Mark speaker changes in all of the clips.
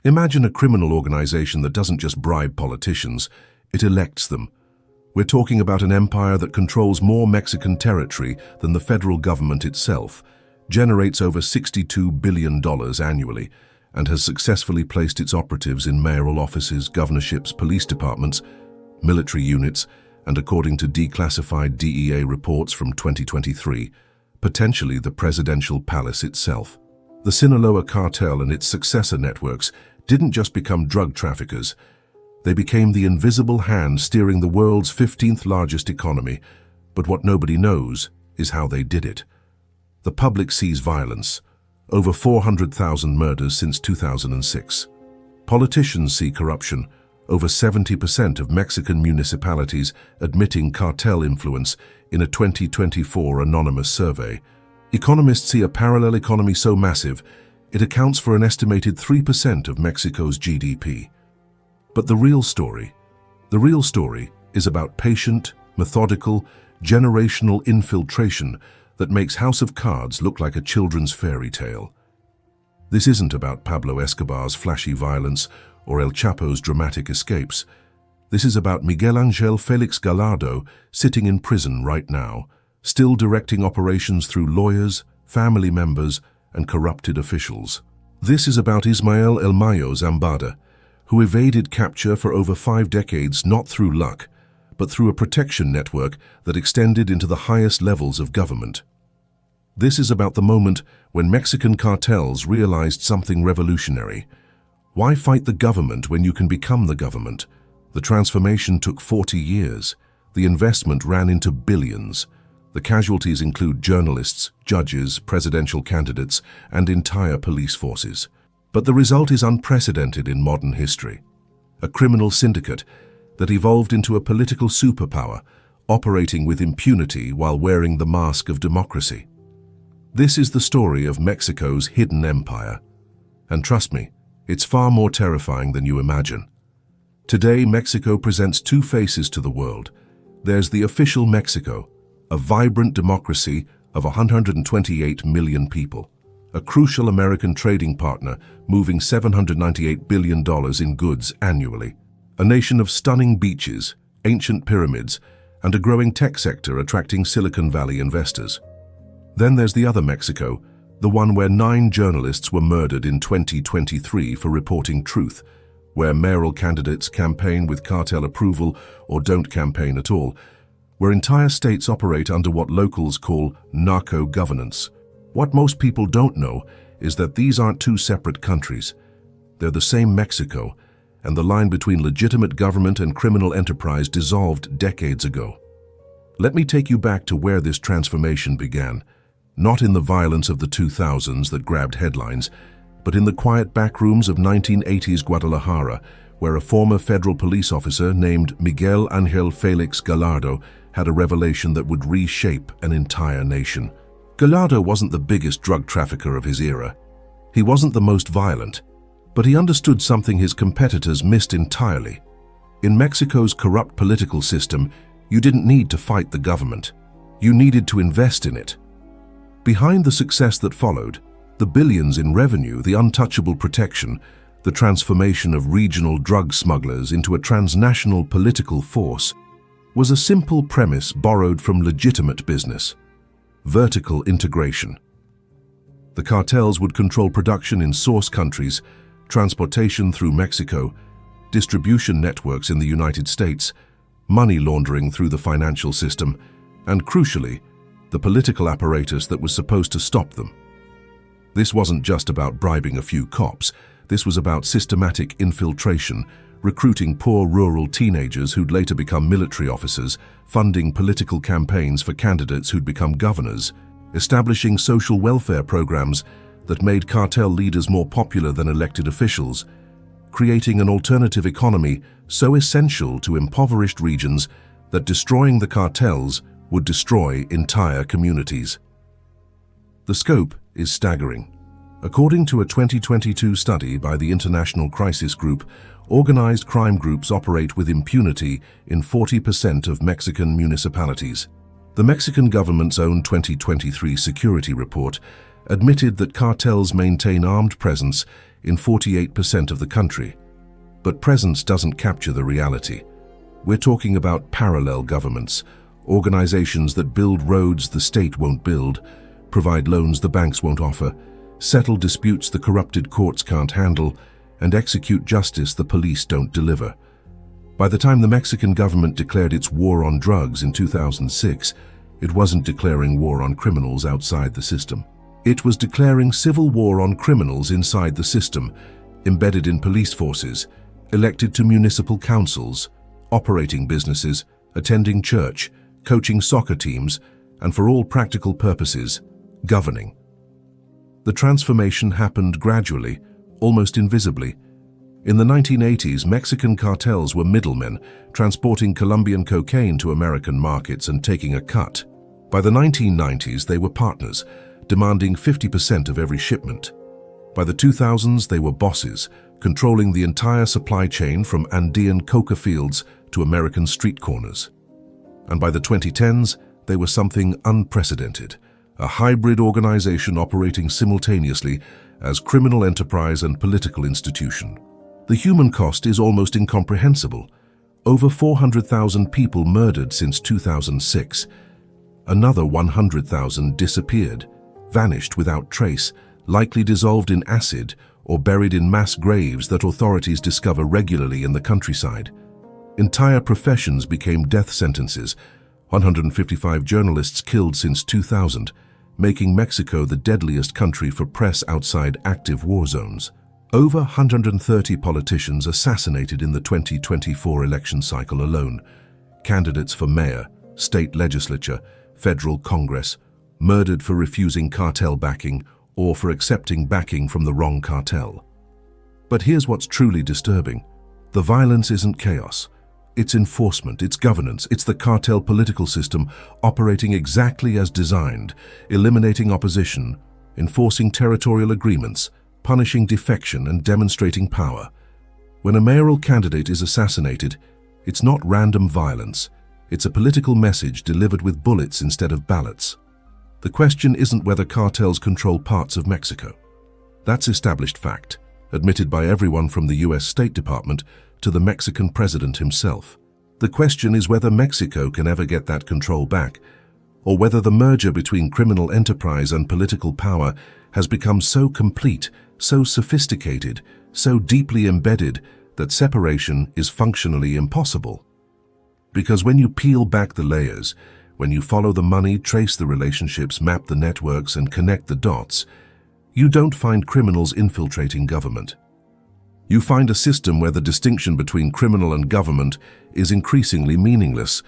Speaker 1: Imagine a criminal organization that doesn't just bribe politicians, it elects them. We're talking about an empire that controls more Mexican territory than the federal government itself, generates over $62 billion annually, and has successfully placed its operatives in mayoral offices, governorships, police departments, military units, and according to declassified DEA reports from 2023, potentially the presidential palace itself. The Sinaloa Cartel and its successor networks didn't just become drug traffickers, they became the invisible hand steering the world's 15th largest economy, but what nobody knows is how they did it. The public sees violence, over 400,000 murders since 2006. Politicians see corruption, over 70% of Mexican municipalities admitting cartel influence in a 2024 anonymous survey. Economists see a parallel economy so massive, it accounts for an estimated 3% of Mexico's GDP. But the real story is about patient, methodical, generational infiltration that makes House of Cards look like a children's fairy tale. This isn't about Pablo Escobar's flashy violence or El Chapo's dramatic escapes. This is about Miguel Ángel Félix Gallardo sitting in prison right now, still directing operations through lawyers, family members, and corrupted officials. This is about Ismael El Mayo Zambada, who evaded capture for over 5 decades not through luck, but through a protection network that extended into the highest levels of government. This is about the moment when Mexican cartels realized something revolutionary. Why fight the government when you can become the government? The transformation took 40 years. The investment ran into billions. The casualties include journalists, judges, presidential candidates, and entire police forces. But the result is unprecedented in modern history. A criminal syndicate that evolved into a political superpower, operating with impunity while wearing the mask of democracy. This is the story of Mexico's hidden empire. And trust me, it's far more terrifying than you imagine. Today, Mexico presents 2 faces to the world. There's the official Mexico, a vibrant democracy of 128 million people. A crucial American trading partner moving $798 billion in goods annually. A nation of stunning beaches, ancient pyramids, and a growing tech sector attracting Silicon Valley investors. Then there's the other Mexico, the one where 9 journalists were murdered in 2023 for reporting truth, where mayoral candidates campaign with cartel approval or don't campaign at all, where entire states operate under what locals call narco governance. What most people don't know is that these aren't 2 separate countries. They're the same Mexico, and the line between legitimate government and criminal enterprise dissolved decades ago. Let me take you back to where this transformation began, not in the violence of the 2000s that grabbed headlines, but in the quiet backrooms of 1980s Guadalajara, where a former federal police officer named Miguel Ángel Félix Gallardo had a revelation that would reshape an entire nation. Gallardo wasn't the biggest drug trafficker of his era. He wasn't the most violent, but he understood something his competitors missed entirely. In Mexico's corrupt political system, you didn't need to fight the government. You needed to invest in it. Behind the success that followed, the billions in revenue, the untouchable protection, the transformation of regional drug smugglers into a transnational political force, was a simple premise borrowed from legitimate business: vertical integration. The cartels would control production in source countries, transportation through Mexico, distribution networks in the United States, money laundering through the financial system, and crucially, the political apparatus that was supposed to stop them. This wasn't just about bribing a few cops. This was about systematic infiltration, recruiting poor rural teenagers who'd later become military officers, funding political campaigns for candidates who'd become governors, establishing social welfare programs that made cartel leaders more popular than elected officials, creating an alternative economy so essential to impoverished regions that destroying the cartels would destroy entire communities. The scope is staggering. According to a 2022 study by the International Crisis Group, organized crime groups operate with impunity in 40% of Mexican municipalities. The Mexican government's own 2023 security report admitted that cartels maintain armed presence in 48% of the country. But presence doesn't capture the reality. We're talking about parallel governments, organizations that build roads the state won't build, provide loans the banks won't offer, settle disputes the corrupted courts can't handle, and execute justice the police don't deliver. By the time the Mexican government declared its war on drugs in 2006, it wasn't declaring war on criminals outside the system. It was declaring civil war on criminals inside the system, embedded in police forces, elected to municipal councils, operating businesses, attending church, coaching soccer teams, and for all practical purposes, governing. The transformation happened gradually, almost invisibly. In the 1980s, Mexican cartels were middlemen, transporting Colombian cocaine to American markets and taking a cut. By the 1990s, they were partners, demanding 50% of every shipment. By the 2000s, they were bosses, controlling the entire supply chain from Andean coca fields to American street corners. And by the 2010s, they were something unprecedented, a hybrid organization operating simultaneously as criminal enterprise and political institution. The human cost is almost incomprehensible. Over 400,000 people murdered since 2006. Another 100,000 disappeared, vanished without trace, likely dissolved in acid or buried in mass graves that authorities discover regularly in the countryside. Entire professions became death sentences. 155 journalists killed since 2000, making Mexico the deadliest country for press outside active war zones. Over 130 politicians assassinated in the 2024 election cycle alone. Candidates for mayor, state legislature, federal Congress, murdered for refusing cartel backing or for accepting backing from the wrong cartel. But here's what's truly disturbing. The violence isn't chaos. It's enforcement, it's governance, it's the cartel political system operating exactly as designed, eliminating opposition, enforcing territorial agreements, punishing defection and demonstrating power. When a mayoral candidate is assassinated, it's not random violence. It's a political message delivered with bullets instead of ballots. The question isn't whether cartels control parts of Mexico. That's established fact, admitted by everyone from the US State Department to the Mexican president himself. The question is whether Mexico can ever get that control back, or whether the merger between criminal enterprise and political power has become so complete, so sophisticated, so deeply embedded that separation is functionally impossible. Because when you peel back the layers, when you follow the money, trace the relationships, map the networks, and connect the dots, you don't find criminals infiltrating government. You find a system where the distinction between criminal and government is increasingly meaningless,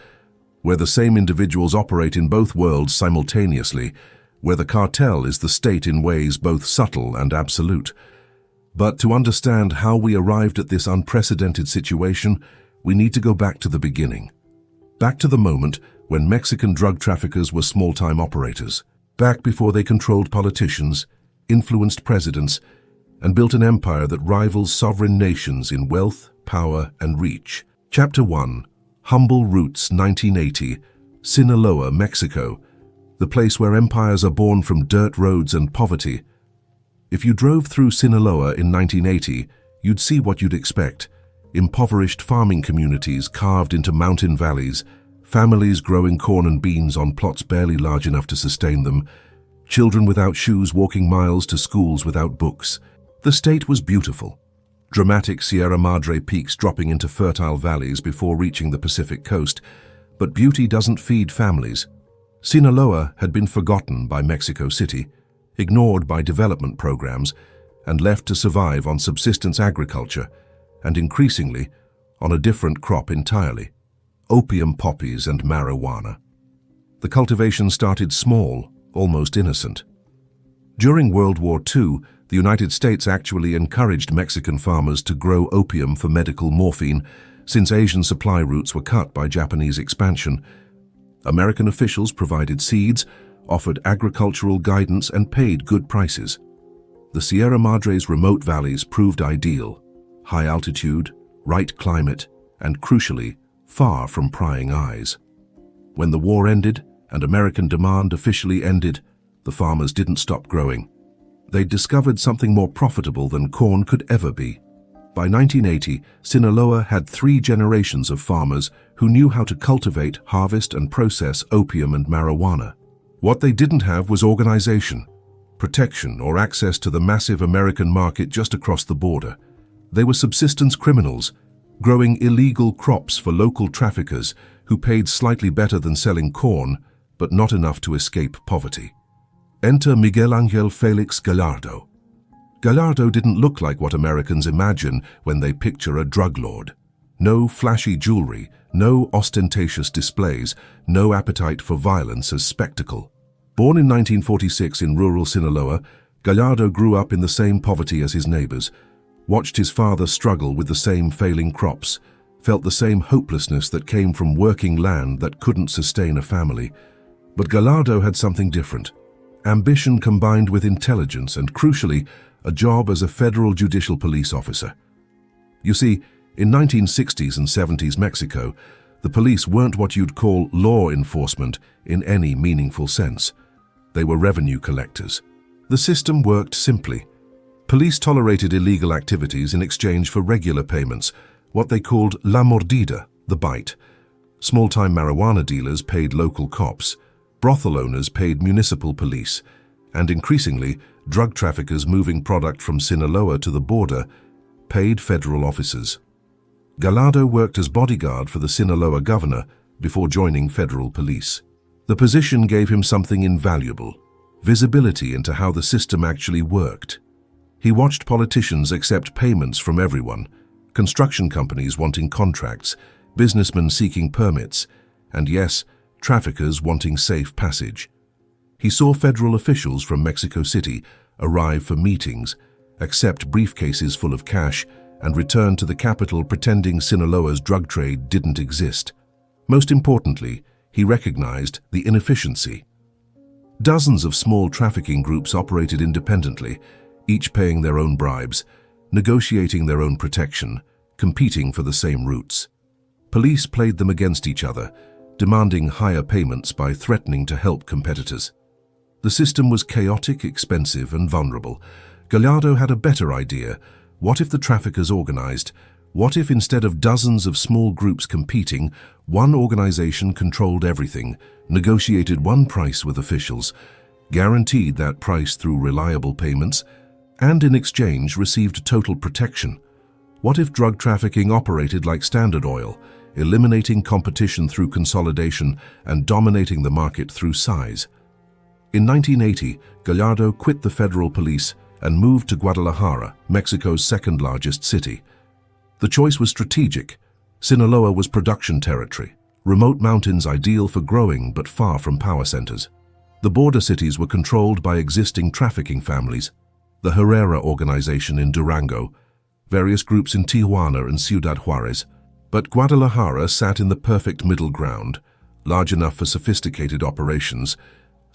Speaker 1: where the same individuals operate in both worlds simultaneously, where the cartel is the state in ways both subtle and absolute. But to understand how we arrived at this unprecedented situation, we need to go back to the beginning. Back to the moment when Mexican drug traffickers were small-time operators. Back before they controlled politicians, influenced presidents, and built an empire that rivals sovereign nations in wealth, power, and reach. Chapter 1. Humble Roots, 1980. Sinaloa, Mexico. The place where empires are born from dirt roads and poverty. If you drove through Sinaloa in 1980, you'd see what you'd expect. Impoverished farming communities carved into mountain valleys, families growing corn and beans on plots barely large enough to sustain them, children without shoes walking miles to schools without books. The state was beautiful. Dramatic Sierra Madre peaks dropping into fertile valleys before reaching the Pacific coast, but beauty doesn't feed families. Sinaloa had been forgotten by Mexico City, ignored by development programs, and left to survive on subsistence agriculture, and increasingly on a different crop entirely: opium poppies and marijuana. The cultivation started small, almost innocent. During World War II, the United States actually encouraged Mexican farmers to grow opium for medical morphine, since Asian supply routes were cut by Japanese expansion. American officials provided seeds, offered agricultural guidance, and paid good prices. The Sierra Madre's remote valleys proved ideal: high altitude, right climate, and crucially, far from prying eyes. When the war ended and American demand officially ended, The farmers didn't stop growing. They'd discovered something more profitable than corn could ever be. By 1980, Sinaloa had 3 generations of farmers who knew how to cultivate, harvest, and process opium and marijuana. What they didn't have was organization, protection, or access to the massive American market just across the border. They were subsistence criminals, growing illegal crops for local traffickers who paid slightly better than selling corn, but not enough to escape poverty. Enter Miguel Ángel Félix Gallardo. Gallardo didn't look like what Americans imagine when they picture a drug lord. No flashy jewelry, no ostentatious displays, no appetite for violence as spectacle. Born in 1946 in rural Sinaloa, Gallardo grew up in the same poverty as his neighbors, watched his father struggle with the same failing crops, felt the same hopelessness that came from working land that couldn't sustain a family. But Gallardo had something different. Ambition combined with intelligence and, crucially, a job as a federal judicial police officer. You see, in 1960s and 70s Mexico, the police weren't what you'd call law enforcement in any meaningful sense. They were revenue collectors. The system worked simply. Police tolerated illegal activities in exchange for regular payments, what they called la mordida, the bite. Small-time marijuana dealers paid local cops, brothel owners paid municipal police, and increasingly, drug traffickers moving product from Sinaloa to the border paid federal officers. Gallardo worked as bodyguard for the Sinaloa governor before joining federal police. The position gave him something invaluable: visibility into how the system actually worked. He watched politicians accept payments from everyone, construction companies wanting contracts, businessmen seeking permits, and yes, traffickers wanting safe passage. He saw federal officials from Mexico City arrive for meetings, accept briefcases full of cash, and return to the capital pretending Sinaloa's drug trade didn't exist. Most importantly, he recognized the inefficiency. Dozens of small trafficking groups operated independently, each paying their own bribes, negotiating their own protection, competing for the same routes. Police played them against each other, demanding higher payments by threatening to help competitors. The system was chaotic, expensive, and vulnerable. Gallardo had a better idea. What if the traffickers organized? What if instead of dozens of small groups competing, one organization controlled everything, negotiated one price with officials, guaranteed that price through reliable payments, and in exchange received total protection? What if drug trafficking operated like Standard Oil, eliminating competition through consolidation and dominating the market through size? In 1980, Gallardo quit the federal police and moved to Guadalajara, Mexico's second-largest city. The choice was strategic. Sinaloa was production territory, remote mountains ideal for growing but far from power centers. The border cities were controlled by existing trafficking families, the Herrera organization in Durango, various groups in Tijuana and Ciudad Juarez. But Guadalajara sat in the perfect middle ground, large enough for sophisticated operations,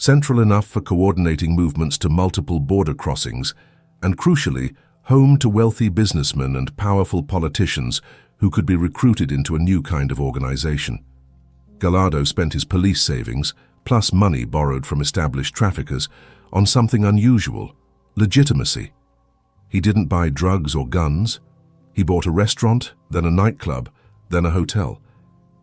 Speaker 1: central enough for coordinating movements to multiple border crossings, and crucially, home to wealthy businessmen and powerful politicians who could be recruited into a new kind of organization. Gallardo spent his police savings, plus money borrowed from established traffickers, on something unusual: legitimacy. He didn't buy drugs or guns. He bought a restaurant, then a nightclub, then a hotel.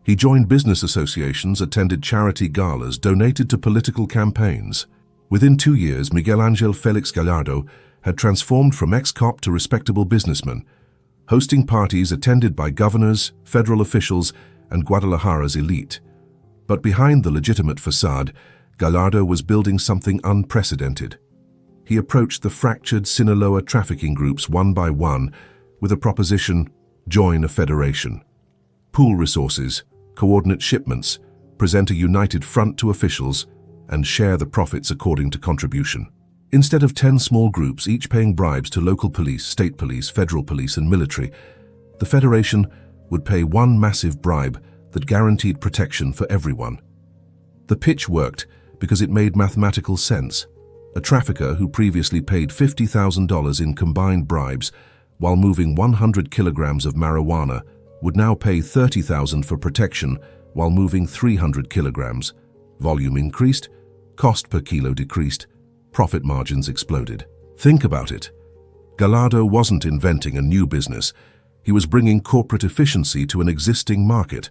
Speaker 1: He joined business associations, attended charity galas, donated to political campaigns. Within 2 years, Miguel Ángel Félix Gallardo had transformed from ex-cop to respectable businessman, hosting parties attended by governors, federal officials, and Guadalajara's elite. But behind the legitimate facade, Gallardo was building something unprecedented. He approached the fractured Sinaloa trafficking groups one by one with a proposition: join a federation. Pool resources, coordinate shipments, present a united front to officials, and share the profits according to contribution. Instead of 10 small groups, each paying bribes to local police, state police, federal police, and military, the Federation would pay one massive bribe that guaranteed protection for everyone. The pitch worked because it made mathematical sense. A trafficker who previously paid $50,000 in combined bribes while moving 100 kilograms of marijuana would now pay $30,000 for protection while moving 300 kilograms. Volume increased, cost per kilo decreased, profit margins exploded. Think about it. Gallardo wasn't inventing a new business. He was bringing corporate efficiency to an existing market.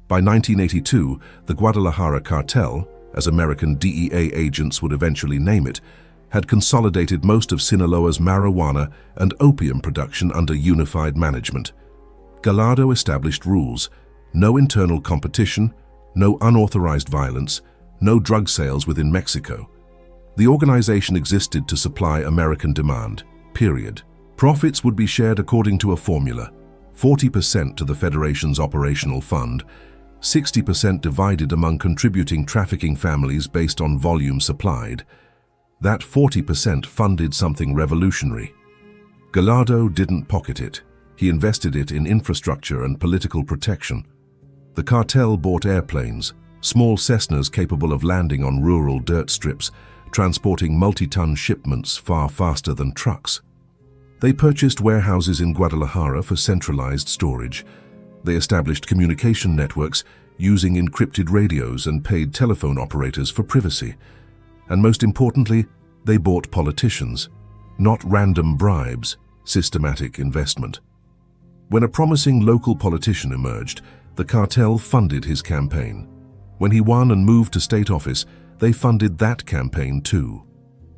Speaker 1: By 1982, the Guadalajara Cartel, as American DEA agents would eventually name it, had consolidated most of Sinaloa's marijuana and opium production under unified management. Gallardo established rules: no internal competition, no unauthorized violence, no drug sales within Mexico. The organization existed to supply American demand, period. Profits would be shared according to a formula: 40% to the Federation's operational fund, 60% divided among contributing trafficking families based on volume supplied. That 40% funded something revolutionary. Gallardo didn't pocket it. He invested it in infrastructure and political protection. The cartel bought airplanes, small Cessnas capable of landing on rural dirt strips, transporting multi-ton shipments far faster than trucks. They purchased warehouses in Guadalajara for centralized storage. They established communication networks using encrypted radios and paid telephone operators for privacy. And most importantly, they bought politicians, not random bribes, systematic investment. When a promising local politician emerged, the cartel funded his campaign. When he won and moved to state office, they funded that campaign too.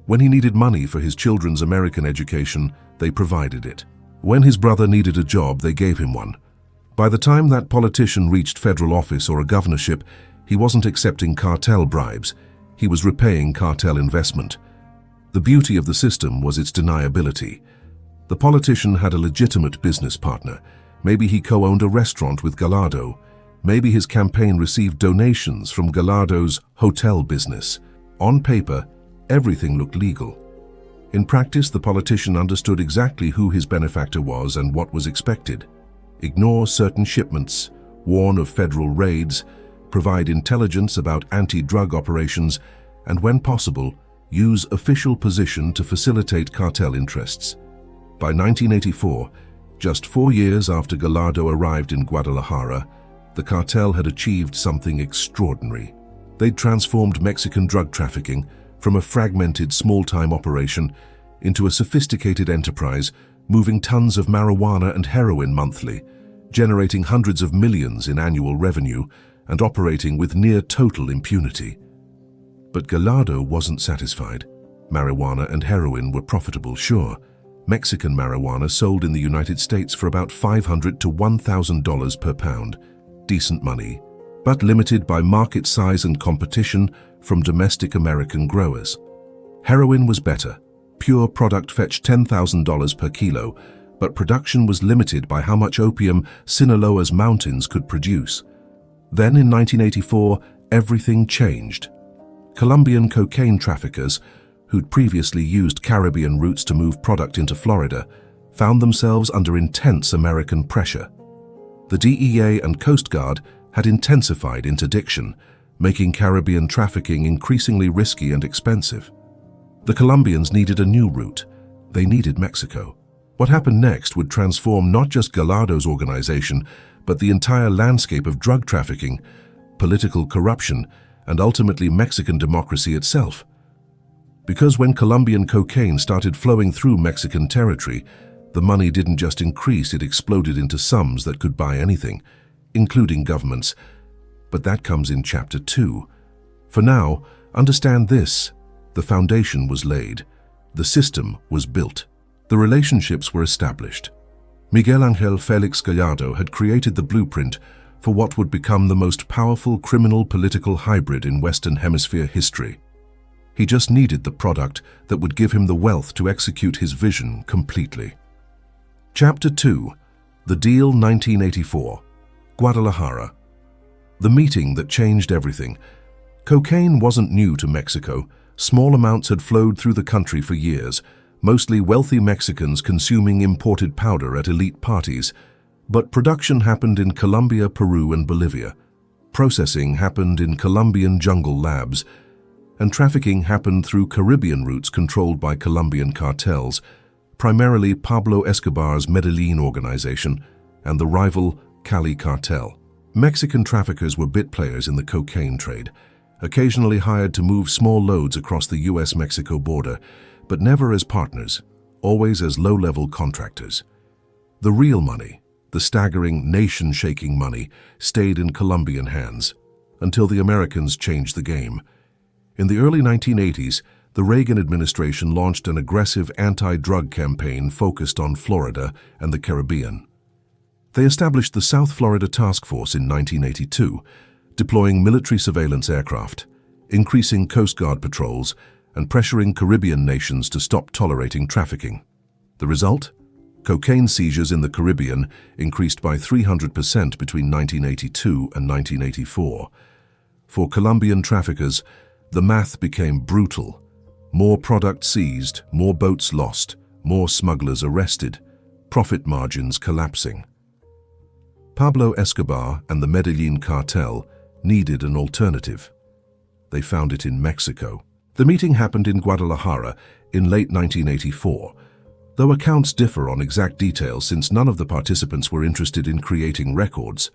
Speaker 1: When he needed money for his children's American education, they provided it. When his brother needed a job, they gave him one. By the time that politician reached federal office or a governorship, he wasn't accepting cartel bribes. He was repaying cartel investment. The beauty of the system was its deniability. The politician had a legitimate business partner. Maybe he co-owned a restaurant with Gallardo. Maybe his campaign received donations from Gallardo's hotel business. On paper, everything looked legal. In practice, the politician understood exactly who his benefactor was and what was expected. Ignore certain shipments, warn of federal raids, provide intelligence about anti-drug operations, and when possible, use official position to facilitate cartel interests. By 1984, just 4 years after Gallardo arrived in Guadalajara, the cartel had achieved something extraordinary. They'd transformed Mexican drug trafficking from a fragmented small-time operation into a sophisticated enterprise, moving tons of marijuana and heroin monthly, generating hundreds of millions in annual revenue, and operating with near-total impunity. But Gallardo wasn't satisfied. Marijuana and heroin were profitable, sure. Mexican marijuana sold in the United States for about $500 to $1,000 per pound. Decent money, but limited by market size and competition from domestic American growers. Heroin was better. Pure product fetched $10,000 per kilo, but production was limited by how much opium Sinaloa's mountains could produce. Then in 1984, everything changed. Colombian cocaine traffickers, who'd previously used Caribbean routes to move product into Florida, found themselves under intense American pressure. The DEA and Coast Guard had intensified interdiction, making Caribbean trafficking increasingly risky and expensive. The Colombians needed a new route. They needed Mexico. What happened next would transform not just Gallardo's organization, but the entire landscape of drug trafficking, political corruption, and ultimately Mexican democracy itself. Because when Colombian cocaine started flowing through Mexican territory, the money didn't just increase, it exploded into sums that could buy anything, including governments. But that comes in Chapter 2. For now, understand this: the foundation was laid, the system was built, the relationships were established. Miguel Ángel Félix Gallardo had created the blueprint for what would become the most powerful criminal-political hybrid in Western Hemisphere history. He just needed the product that would give him the wealth to execute his vision completely. Chapter 2. The Deal 1984. Guadalajara. The meeting that changed everything. Cocaine wasn't new to Mexico. Small amounts had flowed through the country for years, mostly wealthy Mexicans consuming imported powder at elite parties. But production happened in Colombia, Peru, and Bolivia. Processing happened in Colombian jungle labs, and trafficking happened through Caribbean routes controlled by Colombian cartels, primarily Pablo Escobar's Medellin organization and the rival Cali cartel. Mexican traffickers were bit players in the cocaine trade. occasionally hired to move small loads across the US-Mexico border, but never as partners, always as low-level contractors. The real money, the staggering, nation-shaking money, stayed in Colombian hands, until the Americans changed the game. In the early 1980s, the Reagan administration launched an aggressive anti-drug campaign focused on Florida and the Caribbean. They established the South Florida Task Force in 1982, deploying military surveillance aircraft, increasing Coast Guard patrols, and pressuring Caribbean nations to stop tolerating trafficking. The result? Cocaine seizures in the Caribbean increased by 300% between 1982 and 1984. For Colombian traffickers, the math became brutal. More product seized, more boats lost, more smugglers arrested, profit margins collapsing. Pablo Escobar and the Medellin cartel needed an alternative. They found it in Mexico. The meeting happened in Guadalajara in late 1984, though accounts differ on exact details since none of the participants were interested in creating records.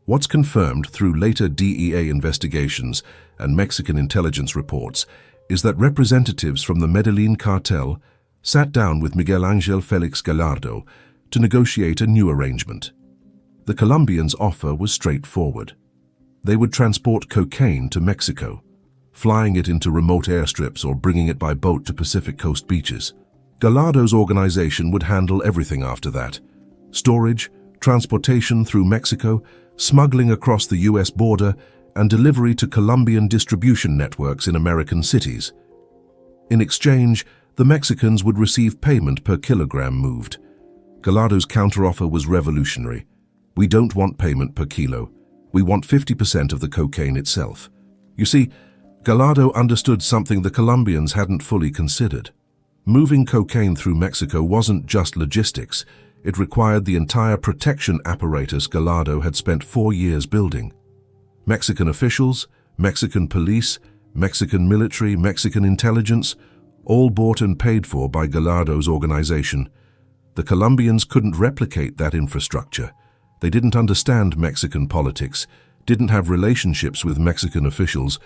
Speaker 1: What's confirmed through later DEA investigations and Mexican intelligence reports is that representatives from the Medellin cartel sat down with Miguel Ángel Félix Gallardo to negotiate a new arrangement. The Colombians' offer was straightforward. They would transport cocaine to Mexico, flying it into remote airstrips or bringing it by boat to Pacific Coast beaches. Gallardo's organization would handle everything after that: storage, transportation through Mexico, smuggling across the US border, and delivery to Colombian distribution networks in American cities. In exchange, the Mexicans would receive payment per kilogram moved. Gallardo's counteroffer was revolutionary. We don't want payment per kilo. We want 50% of the cocaine itself. You see, Gallardo understood something the Colombians hadn't fully considered. Moving cocaine through Mexico wasn't just logistics. It required the entire protection apparatus Gallardo had spent 4 years building. Mexican officials, Mexican police, Mexican military, Mexican intelligence, all bought and paid for by Gallardo's organization. The Colombians couldn't replicate that infrastructure. They didn't understand Mexican politics, didn't have relationships with Mexican officials,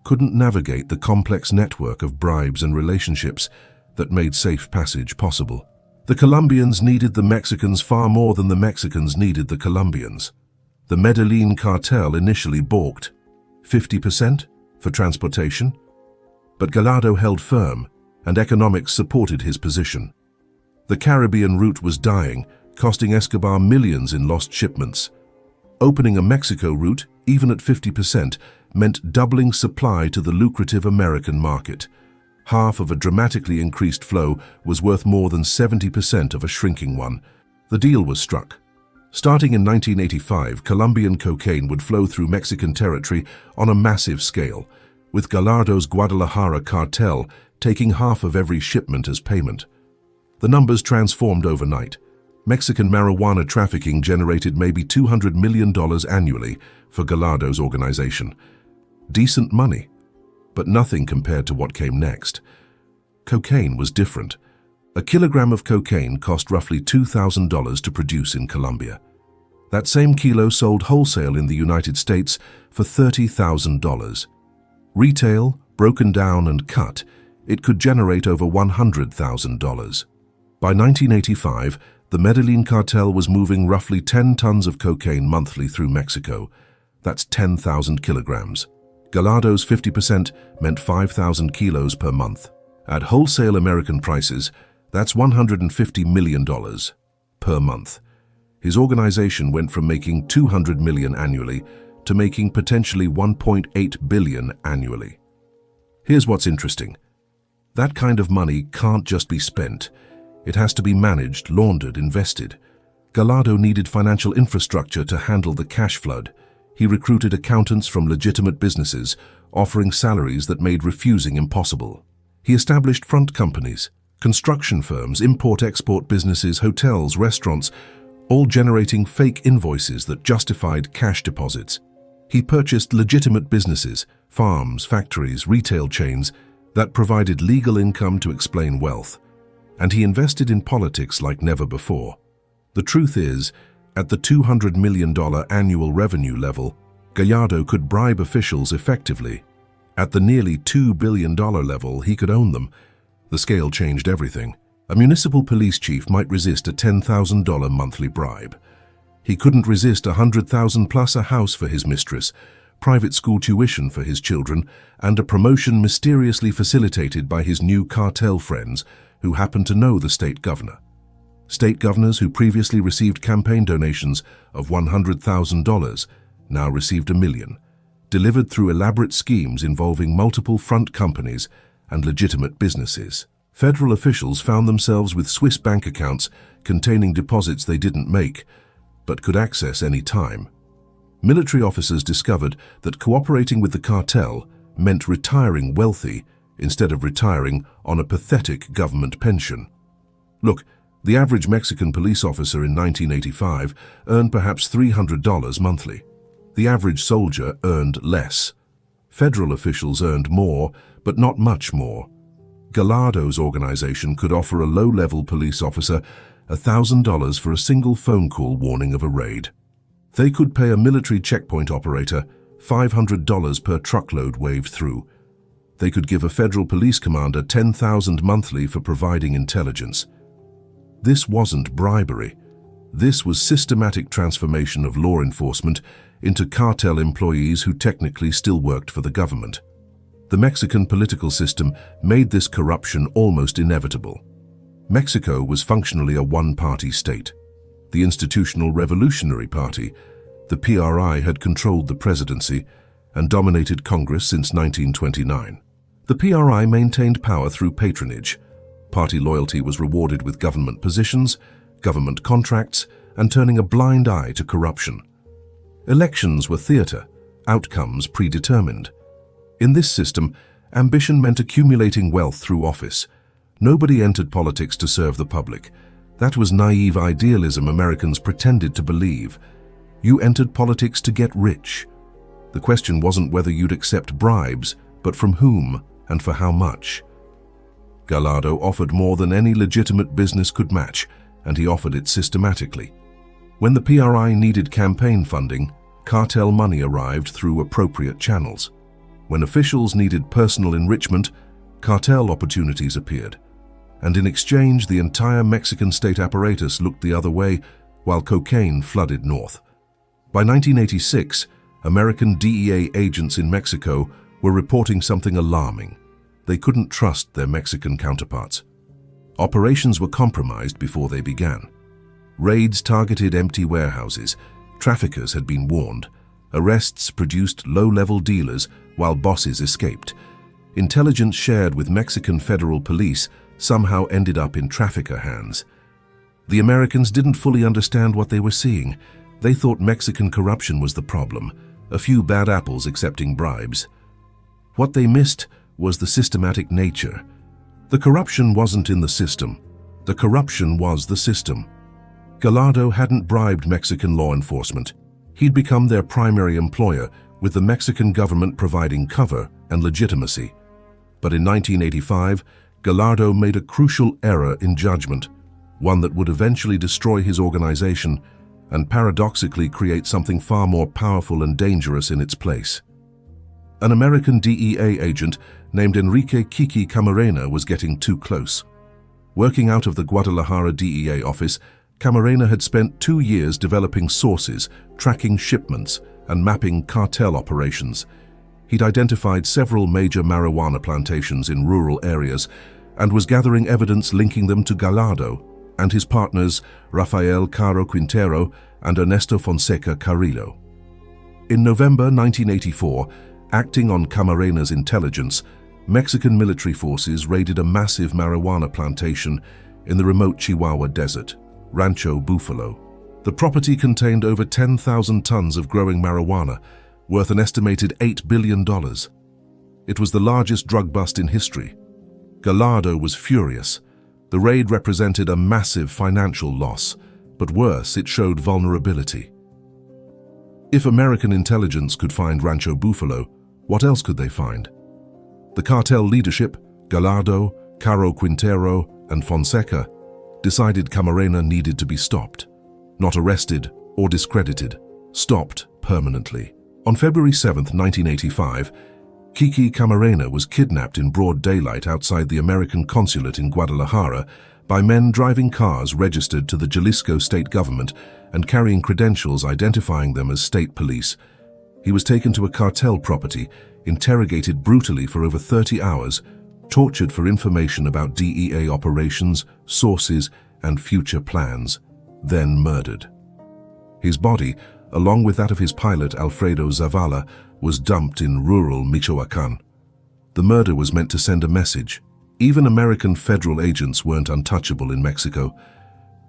Speaker 1: couldn't navigate the complex network of bribes and relationships that made safe passage possible. The Colombians needed the Mexicans far more than the Mexicans needed the Colombians. The Medellin cartel initially balked. 50% for transportation? But Gallardo held firm, and economics supported his position. The Caribbean route was dying, costing Escobar millions in lost shipments. Opening a Mexico route, even at 50%, meant doubling supply to the lucrative American market. Half of a dramatically increased flow was worth more than 70% of a shrinking one. The deal was struck. Starting in 1985, Colombian cocaine would flow through Mexican territory on a massive scale, with Gallardo's Guadalajara cartel taking half of every shipment as payment. The numbers transformed overnight. Mexican marijuana trafficking generated maybe $200 million annually for Gallardo's organization. Decent money, but nothing compared to what came next. Cocaine was different. A kilogram of cocaine cost roughly $2,000 to produce in Colombia. That same kilo sold wholesale in the United States for $30,000. Retail, broken down and cut, it could generate over $100,000. By 1985, the Medellin cartel was moving roughly 10 tons of cocaine monthly through Mexico. That's 10,000 kilograms. Gallardo's 50% meant 5,000 kilos per month. At wholesale American prices, that's $150 million per month. His organization went from making $200 million annually to making potentially $1.8 billion annually. Here's what's interesting. That kind of money can't just be spent. It has to be managed, laundered, invested. Gallardo needed financial infrastructure to handle the cash flood. He recruited accountants from legitimate businesses, offering salaries that made refusing impossible. He established front companies, construction firms, import-export businesses, hotels, restaurants, all generating fake invoices that justified cash deposits. He purchased legitimate businesses, farms, factories, retail chains that provided legal income to explain wealth. And he invested in politics like never before. The truth is, at the $200 million annual revenue level, Gallardo could bribe officials effectively, At the nearly $2 billion level, he could own them. The scale changed everything. A municipal police chief might resist a $10,000 monthly bribe. He couldn't resist $100,000 plus a house for his mistress, private school tuition for his children, and a promotion mysteriously facilitated by his new cartel friends who happened to know the state governor. State governors who previously received campaign donations of $100,000 now received $1 million, delivered through elaborate schemes involving multiple front companies and legitimate businesses. Federal officials found themselves with Swiss bank accounts containing deposits they didn't make, but could access any time. Military officers discovered that cooperating with the cartel meant retiring wealthy instead of retiring on a pathetic government pension. Look, the average Mexican police officer in 1985 earned perhaps $300 monthly. The average soldier earned less. Federal officials earned more, but not much more. Gallardo's organization could offer a low-level police officer $1,000 for a single phone call warning of a raid. They could pay a military checkpoint operator $500 per truckload waved through. They could give a federal police commander $10,000 monthly for providing intelligence. This wasn't bribery. This was systematic transformation of law enforcement into cartel employees who technically still worked for the government. The Mexican political system made this corruption almost inevitable. Mexico was functionally a one-party state. The Institutional Revolutionary Party, the PRI, had controlled the presidency and dominated Congress since 1929. The PRI maintained power through patronage. Party loyalty was rewarded with government positions, government contracts, and turning a blind eye to corruption. Elections were theater, outcomes predetermined. In this system, ambition meant accumulating wealth through office. Nobody entered politics to serve the public. That was naive idealism Americans pretended to believe. You entered politics to get rich. The question wasn't whether you'd accept bribes, but from whom and for how much. Gallardo offered more than any legitimate business could match, and he offered it systematically. When the PRI needed campaign funding, cartel money arrived through appropriate channels. When officials needed personal enrichment, cartel opportunities appeared. And in exchange, the entire Mexican state apparatus looked the other way, while cocaine flooded north. By 1986, American DEA agents in Mexico were reporting something alarming. They couldn't trust their Mexican counterparts. Operations were compromised before they began. Raids targeted empty warehouses. Traffickers had been warned. Arrests produced low-level dealers while bosses escaped. Intelligence shared with Mexican federal police somehow ended up in trafficker hands. The Americans didn't fully understand what they were seeing. They thought Mexican corruption was the problem, a few bad apples accepting bribes. What they missed was the systematic nature. The corruption wasn't in the system. The corruption was the system. Gallardo hadn't bribed Mexican law enforcement. He'd become their primary employer, with the Mexican government providing cover and legitimacy. But in 1985, Gallardo made a crucial error in judgment, one that would eventually destroy his organization and paradoxically create something far more powerful and dangerous in its place. An American DEA agent named Enrique "Kiki" Camarena was getting too close. Working out of the Guadalajara DEA office, Camarena had spent 2 years developing sources, tracking shipments, and mapping cartel operations. He'd identified several major marijuana plantations in rural areas and was gathering evidence linking them to Gallardo and his partners Rafael Caro Quintero and Ernesto Fonseca Carrillo. In November 1984, acting on Camarena's intelligence, Mexican military forces raided a massive marijuana plantation in the remote Chihuahua desert, Rancho Buffalo. The property contained over 10,000 tons of growing marijuana, worth an estimated $8 billion. It was the largest drug bust in history. Gallardo was furious. The raid represented a massive financial loss, but worse, it showed vulnerability. If American intelligence could find Rancho Buffalo, what else could they find? The cartel leadership, Gallardo, Caro Quintero, and Fonseca, decided Camarena needed to be stopped. Not arrested or discredited, stopped permanently. On February 7, 1985, Kiki Camarena was kidnapped in broad daylight outside the American consulate in Guadalajara by men driving cars registered to the Jalisco state government and carrying credentials identifying them as state police. He was taken to a cartel property, interrogated brutally for over 30 hours, tortured for information about DEA operations, sources, and future plans, then murdered. His body, along with that of his pilot Alfredo Zavala, was dumped in rural Michoacán. The murder was meant to send a message. Even American federal agents weren't untouchable in Mexico.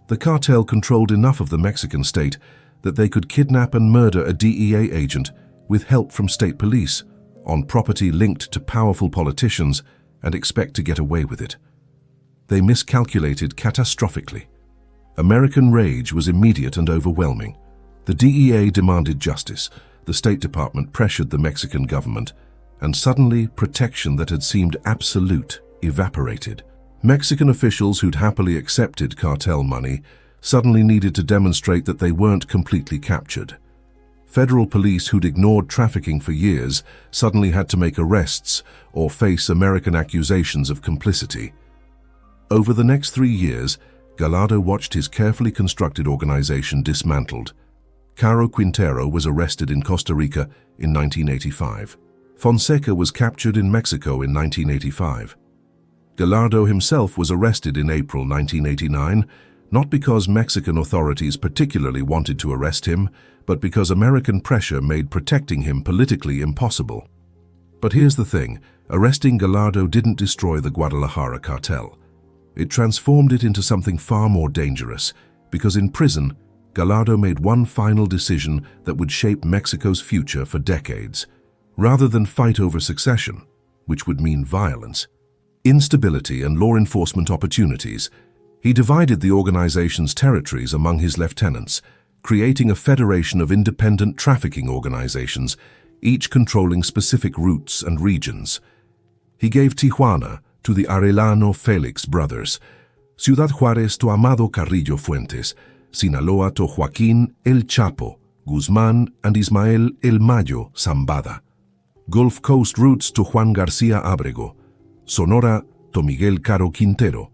Speaker 1: The cartel controlled enough of the Mexican state that they could kidnap and murder a DEA agent with help from state police on property linked to powerful politicians and expect to get away with it. They miscalculated catastrophically. American rage was immediate and overwhelming. The DEA demanded justice, the State Department pressured the Mexican government, and suddenly protection that had seemed absolute evaporated. Mexican officials who'd happily accepted cartel money suddenly needed to demonstrate that they weren't completely captured. Federal police who'd ignored trafficking for years suddenly had to make arrests or face American accusations of complicity. Over the next 3 years, Gallardo watched his carefully constructed organization dismantled. Caro Quintero was arrested in Costa Rica in 1985. Fonseca was captured in Mexico in 1985. Gallardo himself was arrested in April 1989, not because Mexican authorities particularly wanted to arrest him, but because American pressure made protecting him politically impossible. But here's the thing, arresting Gallardo didn't destroy the Guadalajara cartel. It transformed it into something far more dangerous, because in prison, Gallardo made one final decision that would shape Mexico's future for decades. Rather than fight over succession, which would mean violence, instability and law enforcement opportunities, he divided the organization's territories among his lieutenants, creating a federation of independent trafficking organizations, each controlling specific routes and regions. He gave Tijuana to the Arellano Félix brothers, Ciudad Juárez to Amado Carrillo Fuentes, Sinaloa to Joaquín El Chapo, Guzmán and Ismael El Mayo Zambada, Gulf Coast routes to Juan García Abrego, Sonora to Miguel Caro Quintero.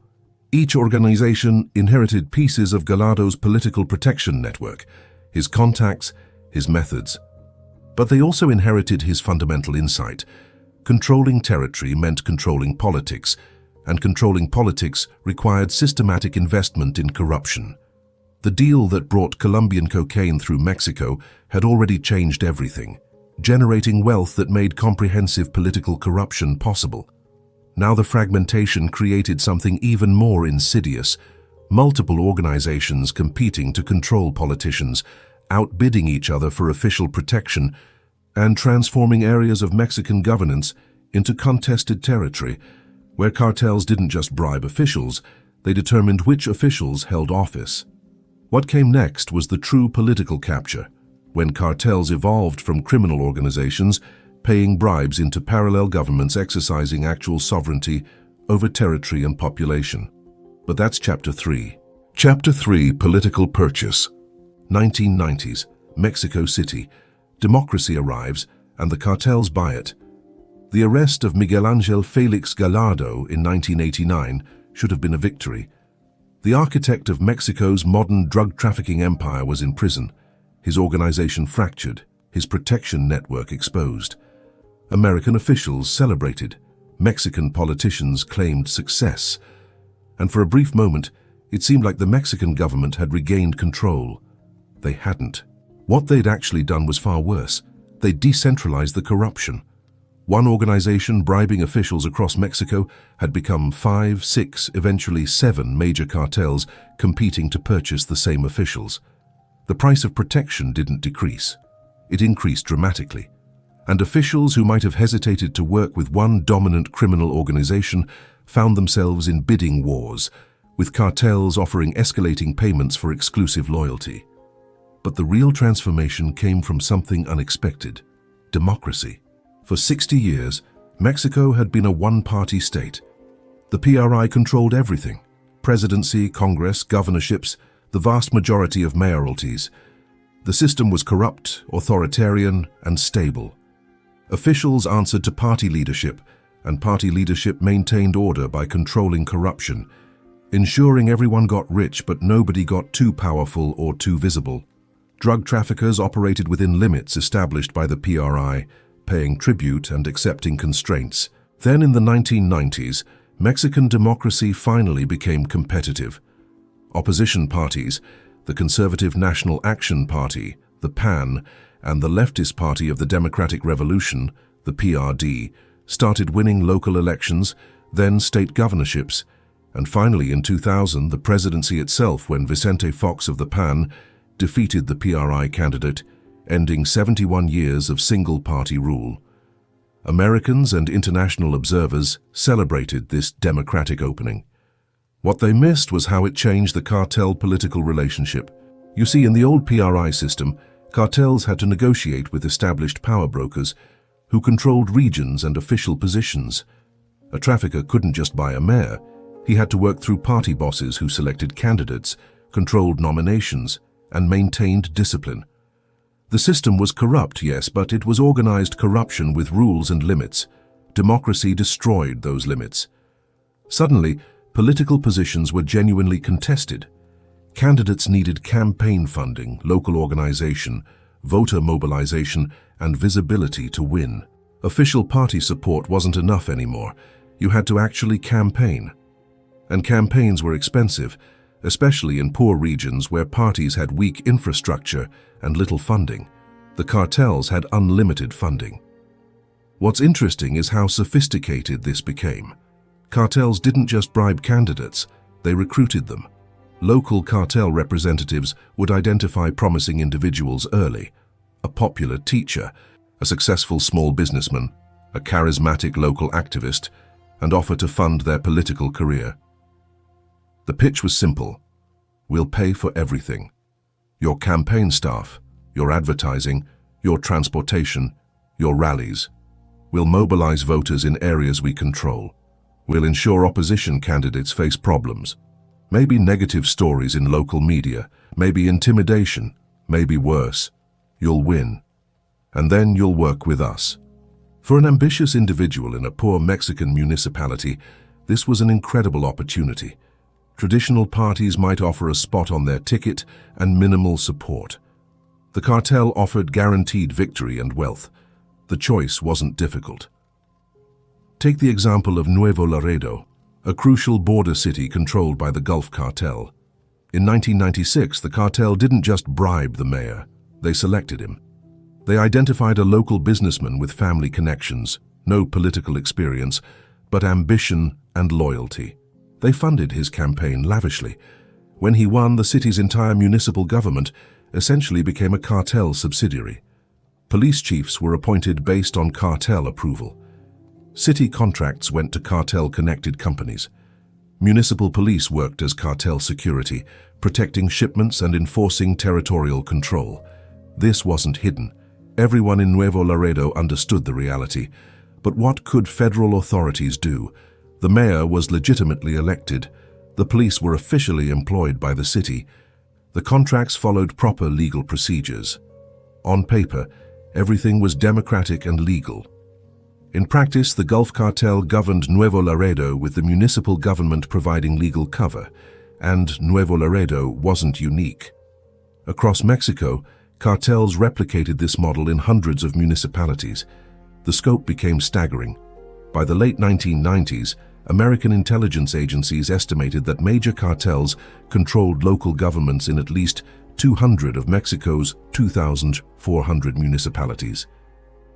Speaker 1: Each organization inherited pieces of Gallardo's political protection network, his contacts, his methods. But they also inherited his fundamental insight. Controlling territory meant controlling politics, and controlling politics required systematic investment in corruption. The deal that brought Colombian cocaine through Mexico had already changed everything, generating wealth that made comprehensive political corruption possible. Now the fragmentation created something even more insidious, multiple organizations competing to control politicians, outbidding each other for official protection, and transforming areas of Mexican governance into contested territory, where cartels didn't just bribe officials, they determined which officials held office. What came next was the true political capture, when cartels evolved from criminal organizations, paying bribes into parallel governments exercising actual sovereignty over territory and population. But that's Chapter 3. Chapter 3, Political Purchase. 1990s, Mexico City. Democracy arrives, and the cartels buy it. The arrest of Miguel Ángel Félix Gallardo in 1989 should have been a victory. The architect of Mexico's modern drug trafficking empire was in prison, his organization fractured, his protection network exposed. American officials celebrated, Mexican politicians claimed success, and for a brief moment, it seemed like the Mexican government had regained control. They hadn't. What they'd actually done was far worse. They decentralized the corruption. One organization bribing officials across Mexico had become 5, 6, eventually 7 major cartels competing to purchase the same officials. The price of protection didn't decrease. It increased dramatically. And officials who might have hesitated to work with one dominant criminal organization found themselves in bidding wars, with cartels offering escalating payments for exclusive loyalty. But the real transformation came from something unexpected: democracy. For 60 years, Mexico had been a one-party state. The PRI controlled everything: presidency, Congress, governorships, the vast majority of mayoralties. The system was corrupt, authoritarian, and stable. Officials answered to party leadership, and party leadership maintained order by controlling corruption, ensuring everyone got rich but nobody got too powerful or too visible. Drug traffickers operated within limits established by the PRI, paying tribute and accepting constraints. Then in the 1990s, Mexican democracy finally became competitive. Opposition parties, the Conservative National Action Party, the PAN, and the leftist party of the Democratic Revolution, the PRD, started winning local elections, then state governorships, and finally in 2000 the presidency itself when Vicente Fox of the PAN defeated the PRI candidate, ending 71 years of single-party rule. Americans and international observers celebrated this democratic opening. What they missed was how it changed the cartel political relationship. You see, in the old PRI system, cartels had to negotiate with established power brokers who controlled regions and official positions. A trafficker couldn't just buy a mayor. He had to work through party bosses who selected candidates, controlled nominations, and maintained discipline. The system was corrupt, yes, but it was organized corruption with rules and limits. Democracy destroyed those limits. Suddenly, political positions were genuinely contested. Candidates needed campaign funding, local organization, voter mobilization, and visibility to win. Official party support wasn't enough anymore. You had to actually campaign. And campaigns were expensive, especially in poor regions where parties had weak infrastructure and little funding. The cartels had unlimited funding. What's interesting is how sophisticated this became. Cartels didn't just bribe candidates, they recruited them. Local cartel representatives would identify promising individuals early: a popular teacher, a successful small businessman, a charismatic local activist, and offer to fund their political career. The pitch was simple: we'll pay for everything. Your campaign staff, your advertising, your transportation, your rallies. We'll mobilize voters in areas we control. We'll ensure opposition candidates face problems. Maybe negative stories in local media, maybe intimidation, maybe worse. You'll win. And then you'll work with us. For an ambitious individual in a poor Mexican municipality, this was an incredible opportunity. Traditional parties might offer a spot on their ticket and minimal support. The cartel offered guaranteed victory and wealth. The choice wasn't difficult. Take the example of Nuevo Laredo, a crucial border city controlled by the Gulf Cartel. In 1996, the cartel didn't just bribe the mayor, they selected him. They identified a local businessman with family connections, no political experience, but ambition and loyalty. They funded his campaign lavishly. When he won, the city's entire municipal government essentially became a cartel subsidiary. Police chiefs were appointed based on cartel approval. City contracts went to cartel-connected companies. Municipal police worked as cartel security, protecting shipments and enforcing territorial control. This wasn't hidden. Everyone in Nuevo Laredo understood the reality. But what could federal authorities do? The mayor was legitimately elected. The police were officially employed by the city. The contracts followed proper legal procedures. On paper, everything was democratic and legal. In practice, the Gulf Cartel governed Nuevo Laredo with the municipal government providing legal cover, and Nuevo Laredo wasn't unique. Across Mexico, cartels replicated this model in hundreds of municipalities. The scope became staggering. By the late 1990s, American intelligence agencies estimated that major cartels controlled local governments in at least 200 of Mexico's 2,400 municipalities.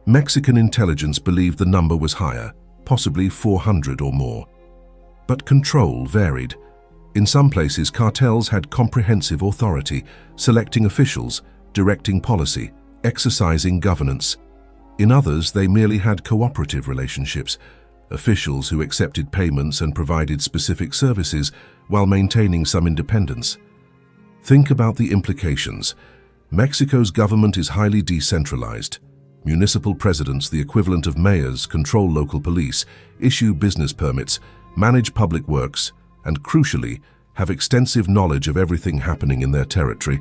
Speaker 1: Mexican intelligence believed the number was higher, possibly 400 or more. But control varied. In some places, cartels had comprehensive authority, selecting officials, directing policy, exercising governance. In others, they merely had cooperative relationships, officials who accepted payments and provided specific services while maintaining some independence. Think about the implications. Mexico's government is highly decentralized. Municipal presidents, the equivalent of mayors, control local police, issue business permits, manage public works, and crucially, have extensive knowledge of everything happening in their territory.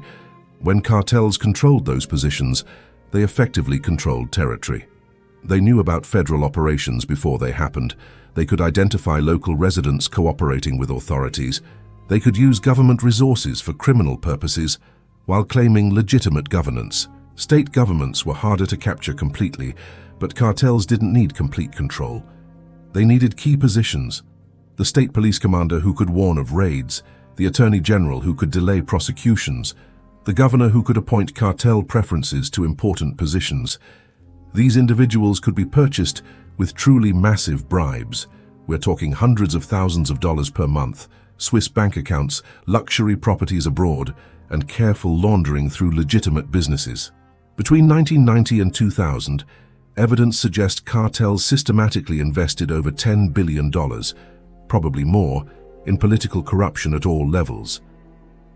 Speaker 1: When cartels controlled those positions, they effectively controlled territory. They knew about federal operations before they happened. They could identify local residents cooperating with authorities. They could use government resources for criminal purposes while claiming legitimate governance. State governments were harder to capture completely, but cartels didn't need complete control. They needed key positions: the state police commander who could warn of raids, the attorney general who could delay prosecutions, the governor who could appoint cartel preferences to important positions. These individuals could be purchased with truly massive bribes. We're talking hundreds of thousands of dollars per month, Swiss bank accounts, luxury properties abroad, and careful laundering through legitimate businesses. Between 1990 and 2000, evidence suggests cartels systematically invested over $10 billion, probably more, in political corruption at all levels.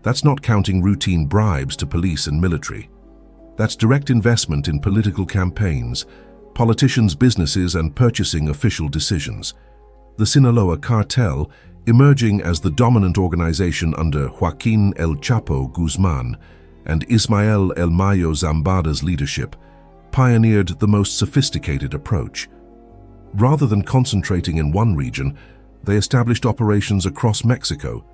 Speaker 1: That's not counting routine bribes to police and military. That's direct investment in political campaigns, politicians' businesses, and purchasing official decisions. The Sinaloa Cartel, emerging as the dominant organization under Joaquín El Chapo Guzmán and Ismael El Mayo Zambada's leadership, pioneered the most sophisticated approach. Rather than concentrating in one region, they established operations across Mexico,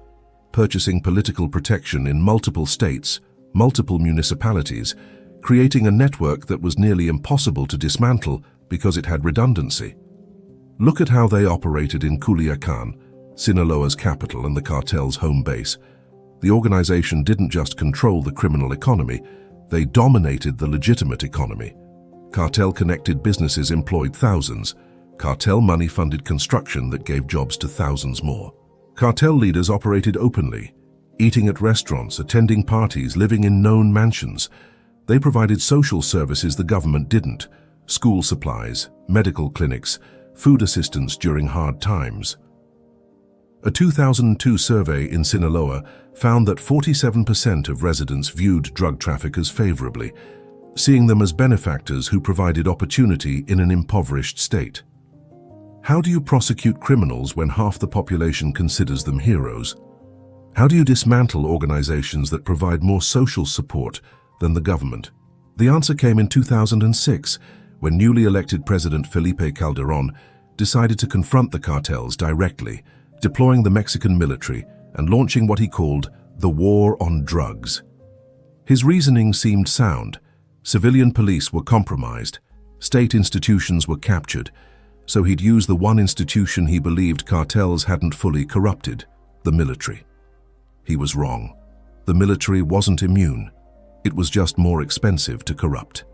Speaker 1: purchasing political protection in multiple states, multiple municipalities, creating a network that was nearly impossible to dismantle because it had redundancy. Look at how they operated in Culiacán, Sinaloa's capital and the cartel's home base. The organization didn't just control the criminal economy, they dominated the legitimate economy. Cartel-connected businesses employed thousands. Cartel money funded construction that gave jobs to thousands more. Cartel leaders operated openly, eating at restaurants, attending parties, living in known mansions. They provided social services the government didn't: school supplies, medical clinics, food assistance during hard times. A 2002 survey in Sinaloa found that 47% of residents viewed drug traffickers favorably, seeing them as benefactors who provided opportunity in an impoverished state. How do you prosecute criminals when half the population considers them heroes? How do you dismantle organizations that provide more social support than the government? The answer came in 2006, when newly elected President Felipe Calderón decided to confront the cartels directly, deploying the Mexican military and launching what he called the War on Drugs. His reasoning seemed sound. Civilian police were compromised, state institutions were captured, so he'd use the one institution he believed cartels hadn't fully corrupted: the military. He was wrong. The military wasn't immune. It was just more expensive to corrupt.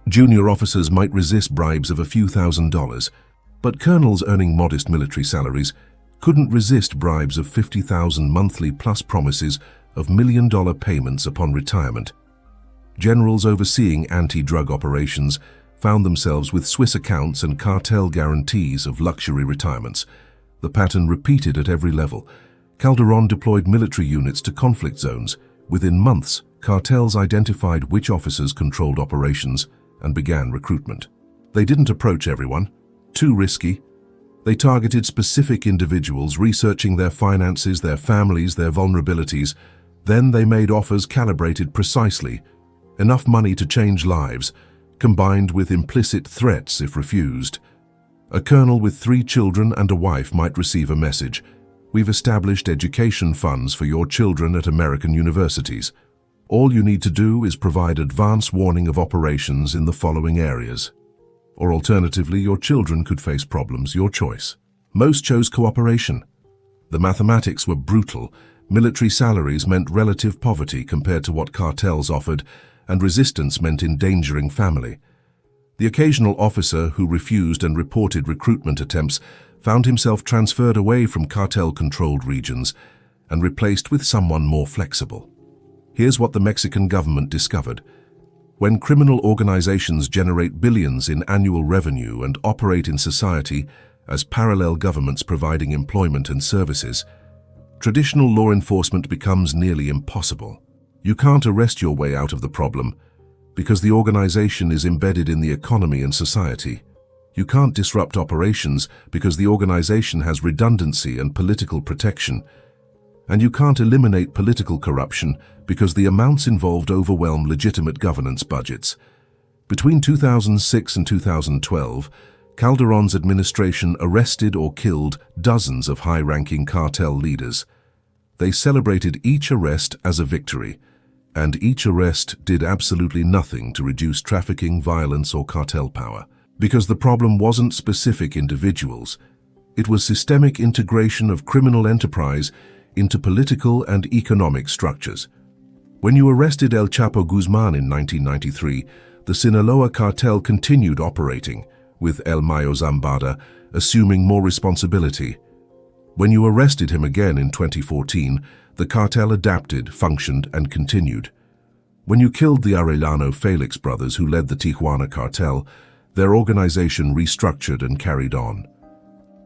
Speaker 1: Junior officers might resist bribes of a few $1,000s, but colonels earning modest military salaries couldn't resist bribes of $50,000 monthly plus promises of million-dollar payments upon retirement. Generals overseeing anti-drug operations found themselves with Swiss accounts and cartel guarantees of luxury retirements. The pattern repeated at every level. Calderón deployed military units to conflict zones. Within months, cartels identified which officers controlled operations and began recruitment. They didn't approach everyone. Too risky. They targeted specific individuals, researching their finances, their families, their vulnerabilities. Then they made offers calibrated precisely, enough money to change lives, combined with implicit threats if refused. A colonel with 3 children and a wife might receive a message: "We've established education funds for your children at American universities. All you need to do is provide advance warning of operations in the following areas." Or alternatively, your children could face problems, your choice. Most chose cooperation. The mathematics were brutal. Military salaries meant relative poverty compared to what cartels offered, and resistance meant endangering family. The occasional officer who refused and reported recruitment attempts found himself transferred away from cartel-controlled regions and replaced with someone more flexible. Here's what the Mexican government discovered. When criminal organizations generate billions in annual revenue and operate in society as parallel governments providing employment and services, traditional law enforcement becomes nearly impossible. You can't arrest your way out of the problem because the organization is embedded in the economy and society. You can't disrupt operations because the organization has redundancy and political protection. And you can't eliminate political corruption because the amounts involved overwhelm legitimate governance budgets. Between 2006 and 2012, Calderon's administration arrested or killed dozens of high-ranking cartel leaders. They celebrated each arrest as a victory, and each arrest did absolutely nothing to reduce trafficking, violence, or cartel power. Because the problem wasn't specific individuals, it was systemic integration of criminal enterprise into political and economic structures. When you arrested El Chapo Guzman in 1993, the Sinaloa Cartel continued operating, with El Mayo Zambada assuming more responsibility. When you arrested him again in 2014, the cartel adapted, functioned, and continued. When you killed the Arellano Félix brothers who led the Tijuana cartel, their organization restructured and carried on.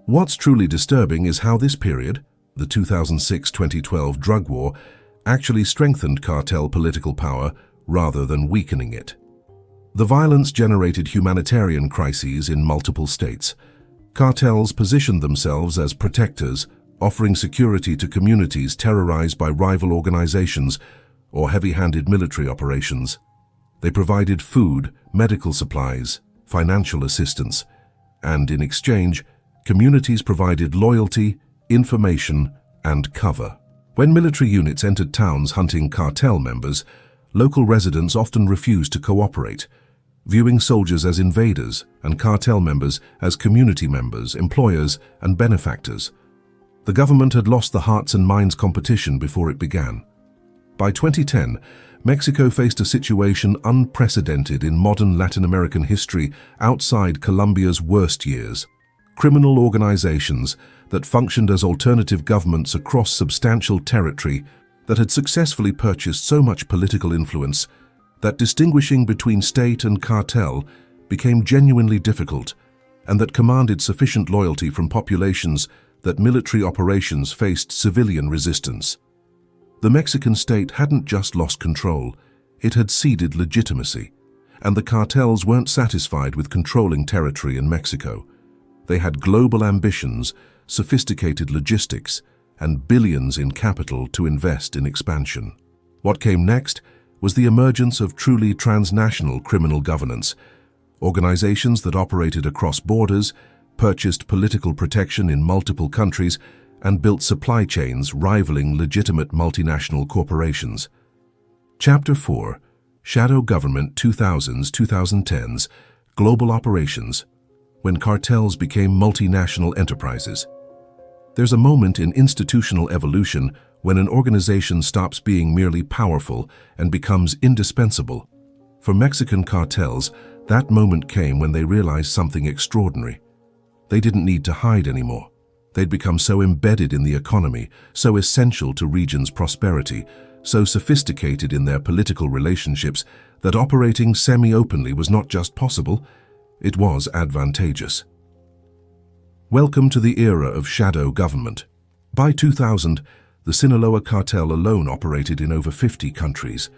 Speaker 1: What's truly disturbing is how this period, the 2006-2012 drug war, actually strengthened cartel political power rather than weakening it. The violence generated humanitarian crises in multiple states. Cartels positioned themselves as protectors, offering security to communities terrorized by rival organizations or heavy-handed military operations. They provided food, medical supplies, financial assistance, and in exchange, communities provided loyalty, information, and cover. When military units entered towns hunting cartel members, local residents often refused to cooperate, viewing soldiers as invaders and cartel members as community members, employers, and benefactors. The government had lost the hearts and minds competition before it began. By 2010, Mexico faced a situation unprecedented in modern Latin American history outside Colombia's worst years. Criminal organizations that functioned as alternative governments across substantial territory that had successfully purchased so much political influence that distinguishing between state and cartel became genuinely difficult, and that commanded sufficient loyalty from populations that military operations faced civilian resistance. The Mexican state hadn't just lost control, it had ceded legitimacy, and the cartels weren't satisfied with controlling territory in Mexico. They had global ambitions, sophisticated logistics, and billions in capital to invest in expansion. What came next was the emergence of truly transnational criminal governance, organizations that operated across borders, purchased political protection in multiple countries, and built supply chains rivaling legitimate multinational corporations. Chapter 4, Shadow Government 2000s-2010s, Global Operations, when cartels became multinational enterprises. There's a moment in institutional evolution when an organization stops being merely powerful and becomes indispensable. For Mexican cartels, that moment came when they realized something extraordinary. They didn't need to hide anymore. They'd become so embedded in the economy, so essential to regions' prosperity, so sophisticated in their political relationships that operating semi-openly was not just possible, it was advantageous. Welcome to the era of shadow government. By 2000, the Sinaloa Cartel alone operated in over 50 countries.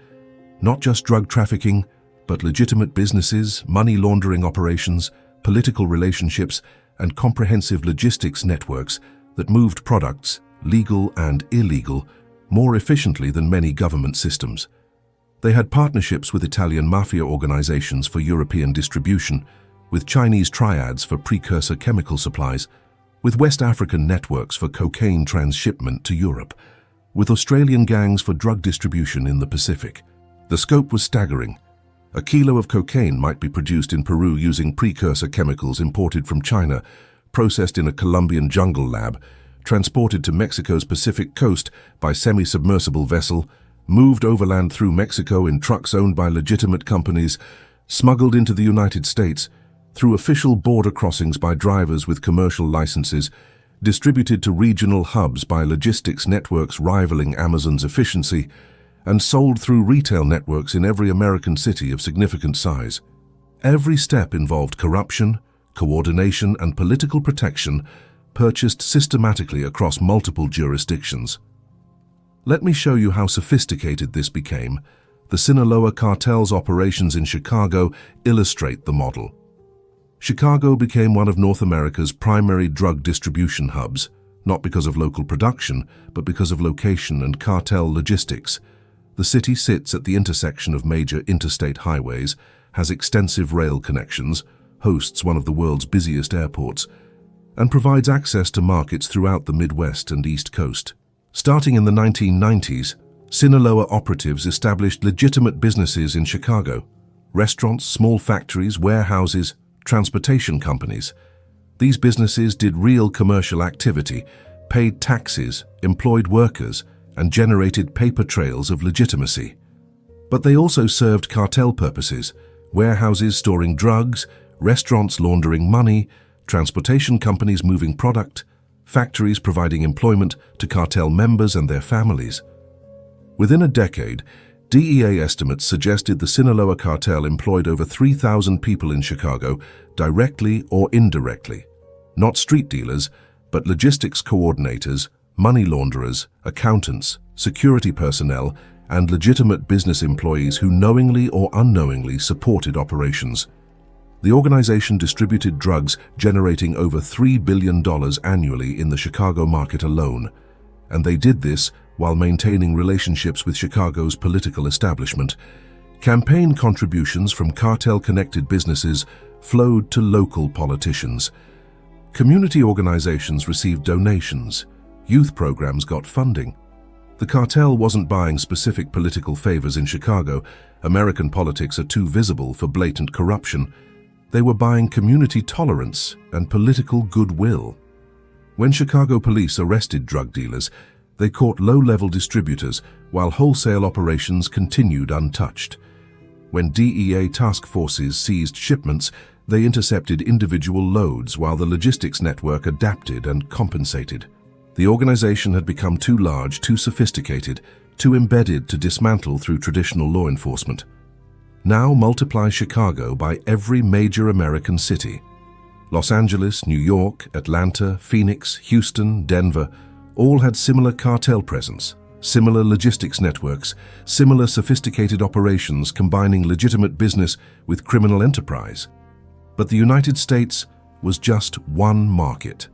Speaker 1: Not just drug trafficking, but legitimate businesses, money laundering operations, political relationships, and comprehensive logistics networks that moved products, legal and illegal, more efficiently than many government systems. They had partnerships with Italian mafia organizations for European distribution, with Chinese triads for precursor chemical supplies, with West African networks for cocaine transshipment to Europe, with Australian gangs for drug distribution in the Pacific. The scope was staggering. A kilo of cocaine might be produced in Peru using precursor chemicals imported from China, processed in a Colombian jungle lab, transported to Mexico's Pacific coast by semi-submersible vessel, moved overland through Mexico in trucks owned by legitimate companies, smuggled into the United States, through official border crossings by drivers with commercial licenses, distributed to regional hubs by logistics networks rivaling Amazon's efficiency, and sold through retail networks in every American city of significant size. Every step involved corruption, coordination, and political protection, purchased systematically across multiple jurisdictions. Let me show you how sophisticated this became. The Sinaloa Cartel's operations in Chicago illustrate the model. Chicago became one of North America's primary drug distribution hubs, not because of local production, but because of location and cartel logistics. The city sits at the intersection of major interstate highways, has extensive rail connections, hosts one of the world's busiest airports, and provides access to markets throughout the Midwest and East Coast. Starting in the 1990s, Sinaloa operatives established legitimate businesses in Chicago: restaurants, small factories, warehouses, transportation companies. These businesses did real commercial activity, paid taxes, employed workers, and generated paper trails of legitimacy. But they also served cartel purposes: warehouses storing drugs, restaurants laundering money, transportation companies moving product, factories providing employment to cartel members and their families. Within a decade, DEA estimates suggested the Sinaloa Cartel employed over 3,000 people in Chicago, directly or indirectly. Not street dealers, but logistics coordinators, money launderers, accountants, security personnel, and legitimate business employees who knowingly or unknowingly supported operations. The organization distributed drugs generating over $3 billion annually in the Chicago market alone, and they did this while maintaining relationships with Chicago's political establishment. Campaign contributions from cartel-connected businesses flowed to local politicians. Community organizations received donations. Youth programs got funding. The cartel wasn't buying specific political favors in Chicago. American politics are too visible for blatant corruption. They were buying community tolerance and political goodwill. When Chicago police arrested drug dealers, they caught low-level distributors while wholesale operations continued untouched. When DEA task forces seized shipments, they intercepted individual loads while the logistics network adapted and compensated. The organization had become too large, too sophisticated, too embedded to dismantle through traditional law enforcement. Now multiply Chicago by every major American city. Los Angeles, New York, Atlanta, Phoenix, Houston, Denver all had similar cartel presence, similar logistics networks, similar sophisticated operations combining legitimate business with criminal enterprise. But the United States was just one market.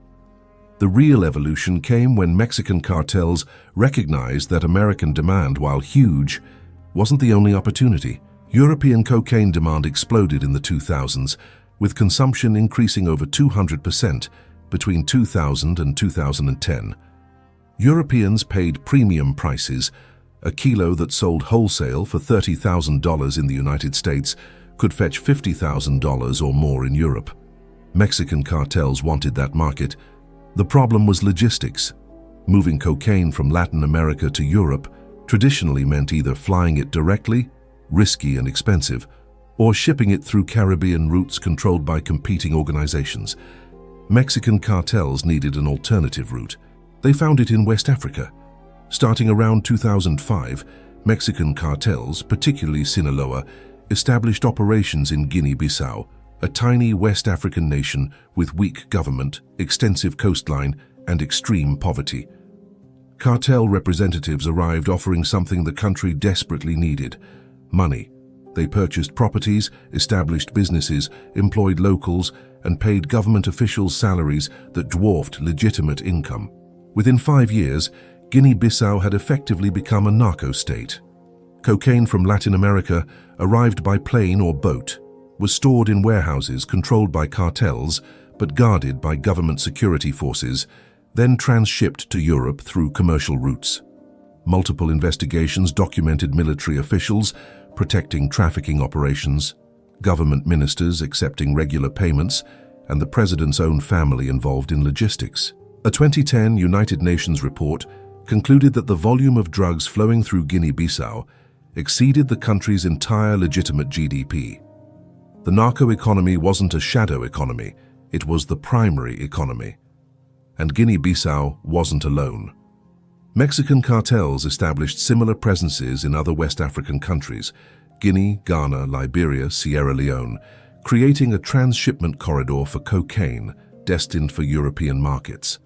Speaker 1: The real evolution came when Mexican cartels recognized that American demand, while huge, wasn't the only opportunity. European cocaine demand exploded in the 2000s, with consumption increasing over 200% between 2000 and 2010. Europeans paid premium prices. A kilo that sold wholesale for $30,000 in the United States could fetch $50,000 or more in Europe. Mexican cartels wanted that market. The problem was logistics. Moving cocaine from Latin America to Europe traditionally meant either flying it directly, risky and expensive, or shipping it through Caribbean routes controlled by competing organizations. Mexican cartels needed an alternative route. They found it in West Africa. Starting around 2005, Mexican cartels, particularly Sinaloa, established operations in Guinea-Bissau, a tiny West African nation with weak government, extensive coastline, and extreme poverty. Cartel representatives arrived offering something the country desperately needed: money. They purchased properties, established businesses, employed locals, and paid government officials salaries that dwarfed legitimate income. Within 5 years, Guinea-Bissau had effectively become a narco-state. Cocaine from Latin America arrived by plane or boat, was stored in warehouses controlled by cartels but guarded by government security forces, then transshipped to Europe through commercial routes. Multiple investigations documented military officials protecting trafficking operations, government ministers accepting regular payments, and the president's own family involved in logistics. A 2010 United Nations report concluded that the volume of drugs flowing through Guinea-Bissau exceeded the country's entire legitimate GDP. The narco economy wasn't a shadow economy, it was the primary economy. And Guinea-Bissau wasn't alone. Mexican cartels established similar presences in other West African countries: Guinea, Ghana, Liberia, Sierra Leone, creating a transshipment corridor for cocaine destined for European markets.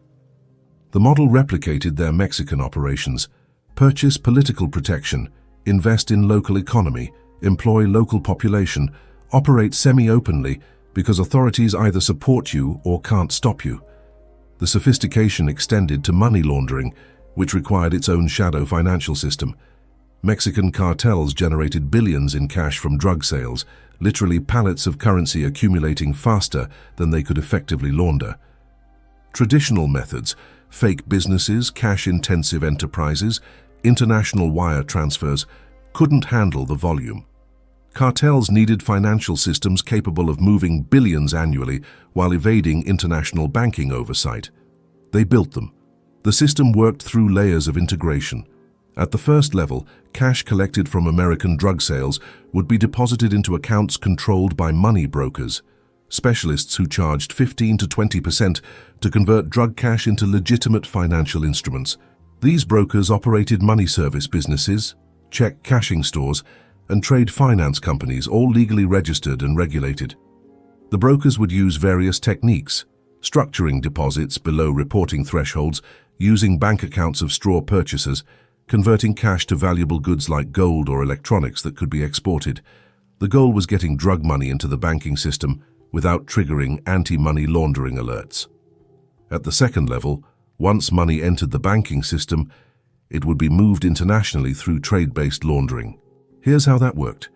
Speaker 1: The model replicated their Mexican operations: purchase political protection, invest in local economy, employ local population, operate semi-openly because authorities either support you or can't stop you. The sophistication extended to money laundering, which required its own shadow financial system. Mexican cartels generated billions in cash from drug sales, literally pallets of currency accumulating faster than they could effectively launder. Traditional methods, fake businesses, cash-intensive enterprises, international wire transfers, couldn't handle the volume. Cartels needed financial systems capable of moving billions annually while evading international banking oversight. They built them. The system worked through layers of integration. At the first level, cash collected from American drug sales would be deposited into accounts controlled by money brokers, specialists who charged 15 to 20% to convert drug cash into legitimate financial instruments. These brokers operated money service businesses, check cashing stores, and trade finance companies, all legally registered and regulated. The brokers would use various techniques, structuring deposits below reporting thresholds, using bank accounts of straw purchasers, converting cash to valuable goods like gold or electronics that could be exported. The goal was getting drug money into the banking system without triggering anti-money laundering alerts. At the second level, once money entered the banking system, it would be moved internationally through trade-based laundering. Here's how that worked.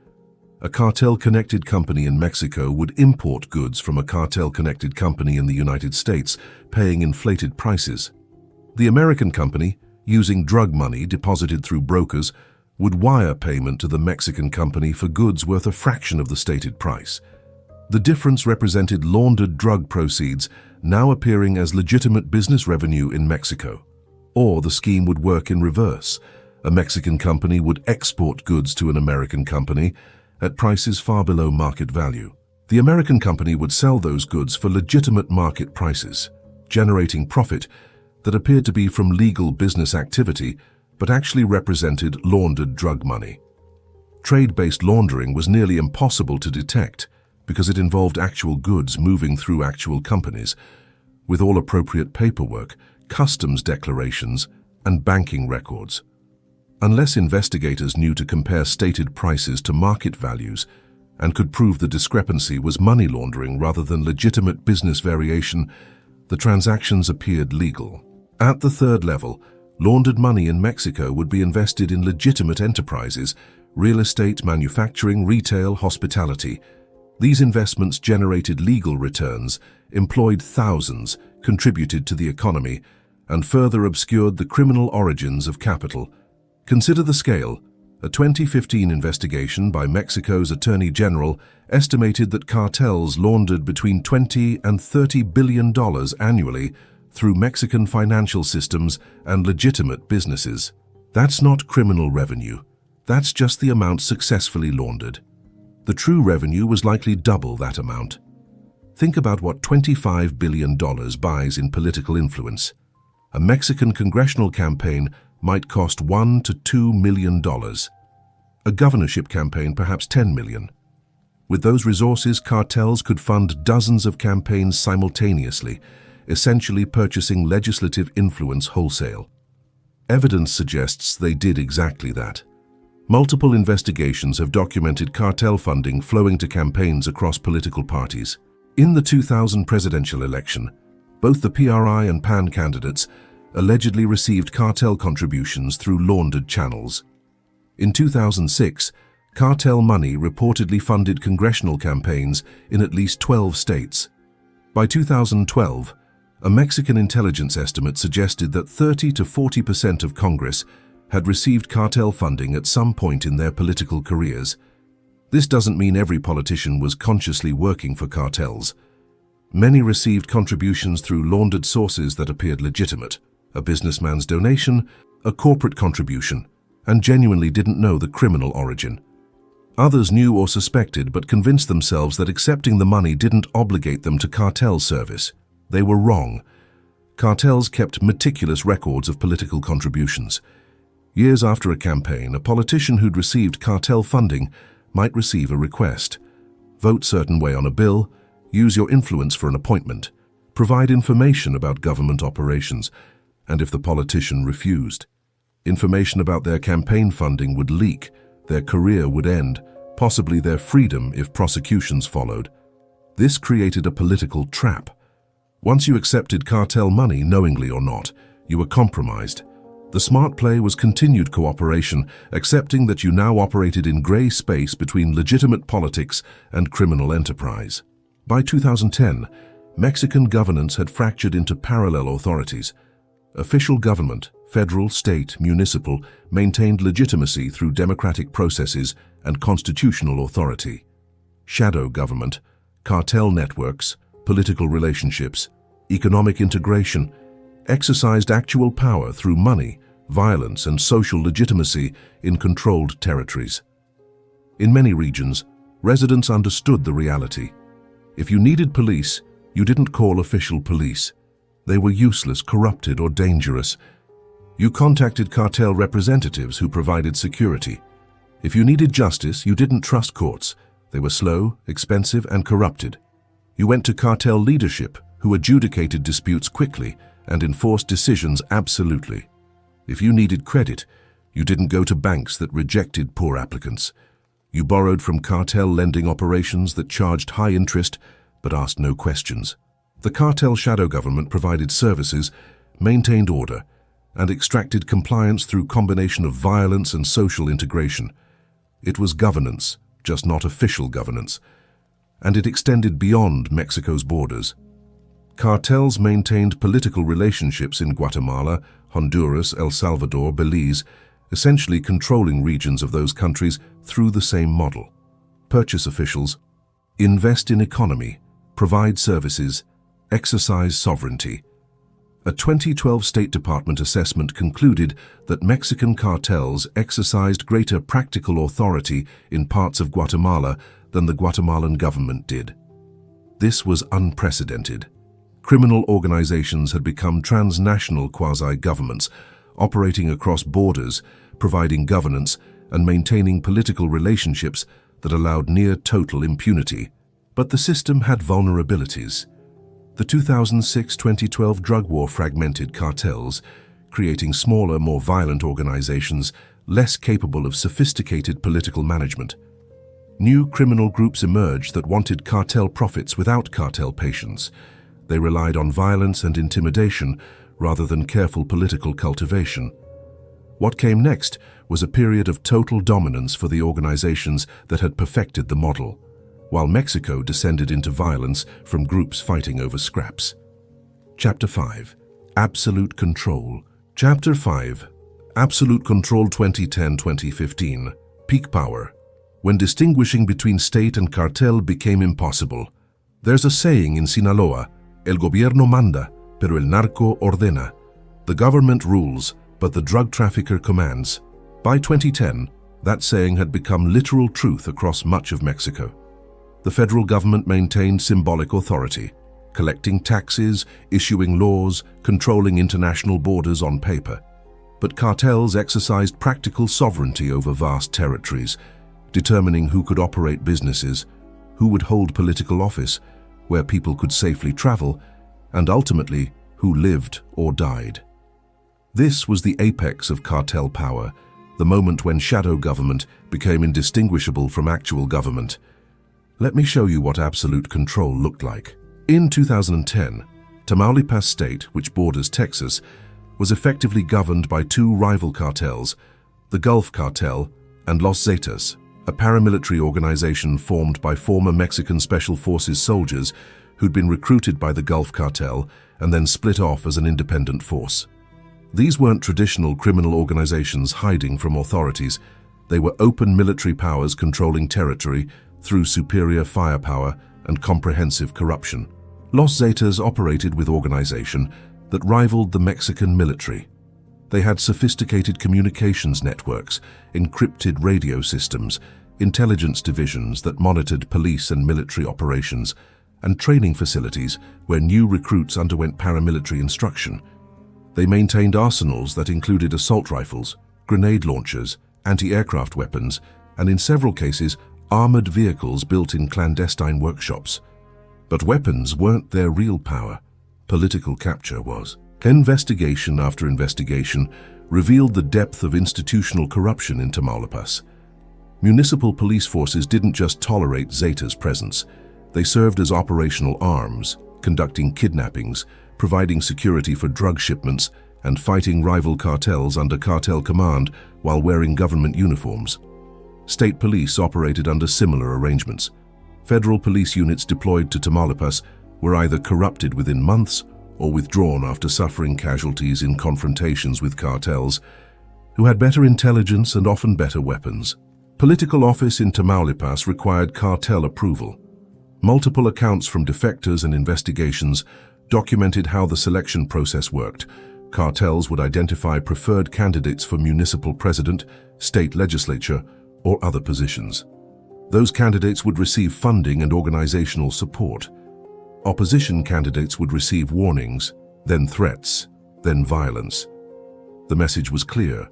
Speaker 1: A cartel-connected company in Mexico would import goods from a cartel-connected company in the United States, paying inflated prices. The American company, using drug money deposited through brokers, would wire payment to the Mexican company for goods worth a fraction of the stated price. The difference represented laundered drug proceeds now appearing as legitimate business revenue in Mexico. Or the scheme would work in reverse. A Mexican company would export goods to an American company at prices far below market value. The American company would sell those goods for legitimate market prices, generating profit that appeared to be from legal business activity but actually represented laundered drug money. Trade-based laundering was nearly impossible to detect because it involved actual goods moving through actual companies, with all appropriate paperwork, customs declarations, and banking records. Unless investigators knew to compare stated prices to market values and could prove the discrepancy was money laundering rather than legitimate business variation, the transactions appeared legal. At the third level, laundered money in Mexico would be invested in legitimate enterprises, real estate, manufacturing, retail, hospitality. These investments generated legal returns, employed thousands, contributed to the economy, and further obscured the criminal origins of capital. Consider the scale. A 2015 investigation by Mexico's Attorney General estimated that cartels laundered between $20 and $30 billion annually through Mexican financial systems and legitimate businesses. That's not criminal revenue. That's just the amount successfully laundered. The true revenue was likely double that amount. Think about what $25 billion buys in political influence. A Mexican congressional campaign might cost $1 to $2 million. A governorship campaign perhaps $10 million. With those resources, cartels could fund dozens of campaigns simultaneously, essentially purchasing legislative influence wholesale. Evidence suggests they did exactly that. Multiple investigations have documented cartel funding flowing to campaigns across political parties. In the 2000 presidential election, both the PRI and PAN candidates allegedly received cartel contributions through laundered channels. In 2006, cartel money reportedly funded congressional campaigns in at least 12 states. By 2012, a Mexican intelligence estimate suggested that 30 to 40% of Congress had received cartel funding at some point in their political careers. This doesn't mean every politician was consciously working for cartels. Many received contributions through laundered sources that appeared legitimate, a businessman's donation, a corporate contribution, and genuinely didn't know the criminal origin. Others knew or suspected but convinced themselves that accepting the money didn't obligate them to cartel service. They were wrong. Cartels kept meticulous records of political contributions. Years after a campaign, a politician who'd received cartel funding might receive a request. Vote certain way on a bill, use your influence for an appointment, provide information about government operations, and if the politician refused, information about their campaign funding would leak, their career would end, possibly their freedom if prosecutions followed. This created a political trap. Once you accepted cartel money, knowingly or not, you were compromised. The smart play was continued cooperation, accepting that you now operated in grey space between legitimate politics and criminal enterprise. By 2010, Mexican governance had fractured into parallel authorities. Official government, federal, state, municipal, maintained legitimacy through democratic processes and constitutional authority. Shadow government, cartel networks, political relationships, economic integration, exercised actual power through money, violence, and social legitimacy in controlled territories. In many regions, residents understood the reality. If you needed police, you didn't call official police. They were useless, corrupted, or dangerous. You contacted cartel representatives who provided security. If you needed justice, you didn't trust courts. They were slow, expensive, and corrupted. You went to cartel leadership, who adjudicated disputes quickly and enforced decisions absolutely. If you needed credit, you didn't go to banks that rejected poor applicants. You borrowed from cartel lending operations that charged high interest but asked no questions. The cartel shadow government provided services, maintained order, and extracted compliance through combination of violence and social integration. It was governance, just not official governance, and it extended beyond Mexico's borders. Cartels maintained political relationships in Guatemala, Honduras, El Salvador, Belize, essentially controlling regions of those countries through the same model. Purchase officials invest in economy, provide services, exercise sovereignty. A 2012 State Department assessment concluded that Mexican cartels exercised greater practical authority in parts of Guatemala than the Guatemalan government did. This was unprecedented. Criminal organizations had become transnational quasi-governments, operating across borders, providing governance, and maintaining political relationships that allowed near-total impunity. But the system had vulnerabilities. The 2006-2012 drug war fragmented cartels, creating smaller, more violent organizations less capable of sophisticated political management. New criminal groups emerged that wanted cartel profits without cartel patience. They relied on violence and intimidation rather than careful political cultivation. What came next was a period of total dominance for the organizations that had perfected the model, while Mexico descended into violence from groups fighting over scraps. Chapter 5. Absolute Control. Chapter 5. Absolute Control 2010-2015. Peak Power. When distinguishing between state and cartel became impossible. There's a saying in Sinaloa, El gobierno manda, pero el narco ordena. The government rules, but the drug trafficker commands. By 2010, that saying had become literal truth across much of Mexico. The federal government maintained symbolic authority, collecting taxes, issuing laws, controlling international borders on paper. But cartels exercised practical sovereignty over vast territories, determining who could operate businesses, who would hold political office, where people could safely travel, and ultimately, who lived or died. This was the apex of cartel power, the moment when shadow government became indistinguishable from actual government. Let me show you what absolute control looked like. In 2010, Tamaulipas State, which borders Texas, was effectively governed by two rival cartels, the Gulf Cartel and Los Zetas, a paramilitary organization formed by former Mexican Special Forces soldiers who'd been recruited by the Gulf Cartel and then split off as an independent force. These weren't traditional criminal organizations hiding from authorities. They were open military powers controlling territory through superior firepower and comprehensive corruption. Los Zetas operated with organization that rivaled the Mexican military. They had sophisticated communications networks, encrypted radio systems, intelligence divisions that monitored police and military operations, and training facilities where new recruits underwent paramilitary instruction. They maintained arsenals that included assault rifles, grenade launchers, anti-aircraft weapons, and in several cases, armored vehicles built in clandestine workshops. But weapons weren't their real power. Political capture was. Investigation after investigation revealed the depth of institutional corruption in Tamaulipas. Municipal police forces didn't just tolerate Zetas' presence. They served as operational arms, conducting kidnappings, providing security for drug shipments, and fighting rival cartels under cartel command while wearing government uniforms. State police operated under similar arrangements. Federal police units deployed to Tamaulipas were either corrupted within months or withdrawn after suffering casualties in confrontations with cartels, who had better intelligence and often better weapons. Political office in Tamaulipas required cartel approval. Multiple accounts from defectors and investigations documented how the selection process worked. Cartels would identify preferred candidates for municipal president, state legislature, or other positions. Those candidates would receive funding and organizational support. Opposition candidates would receive warnings, then threats, then violence. The message was clear: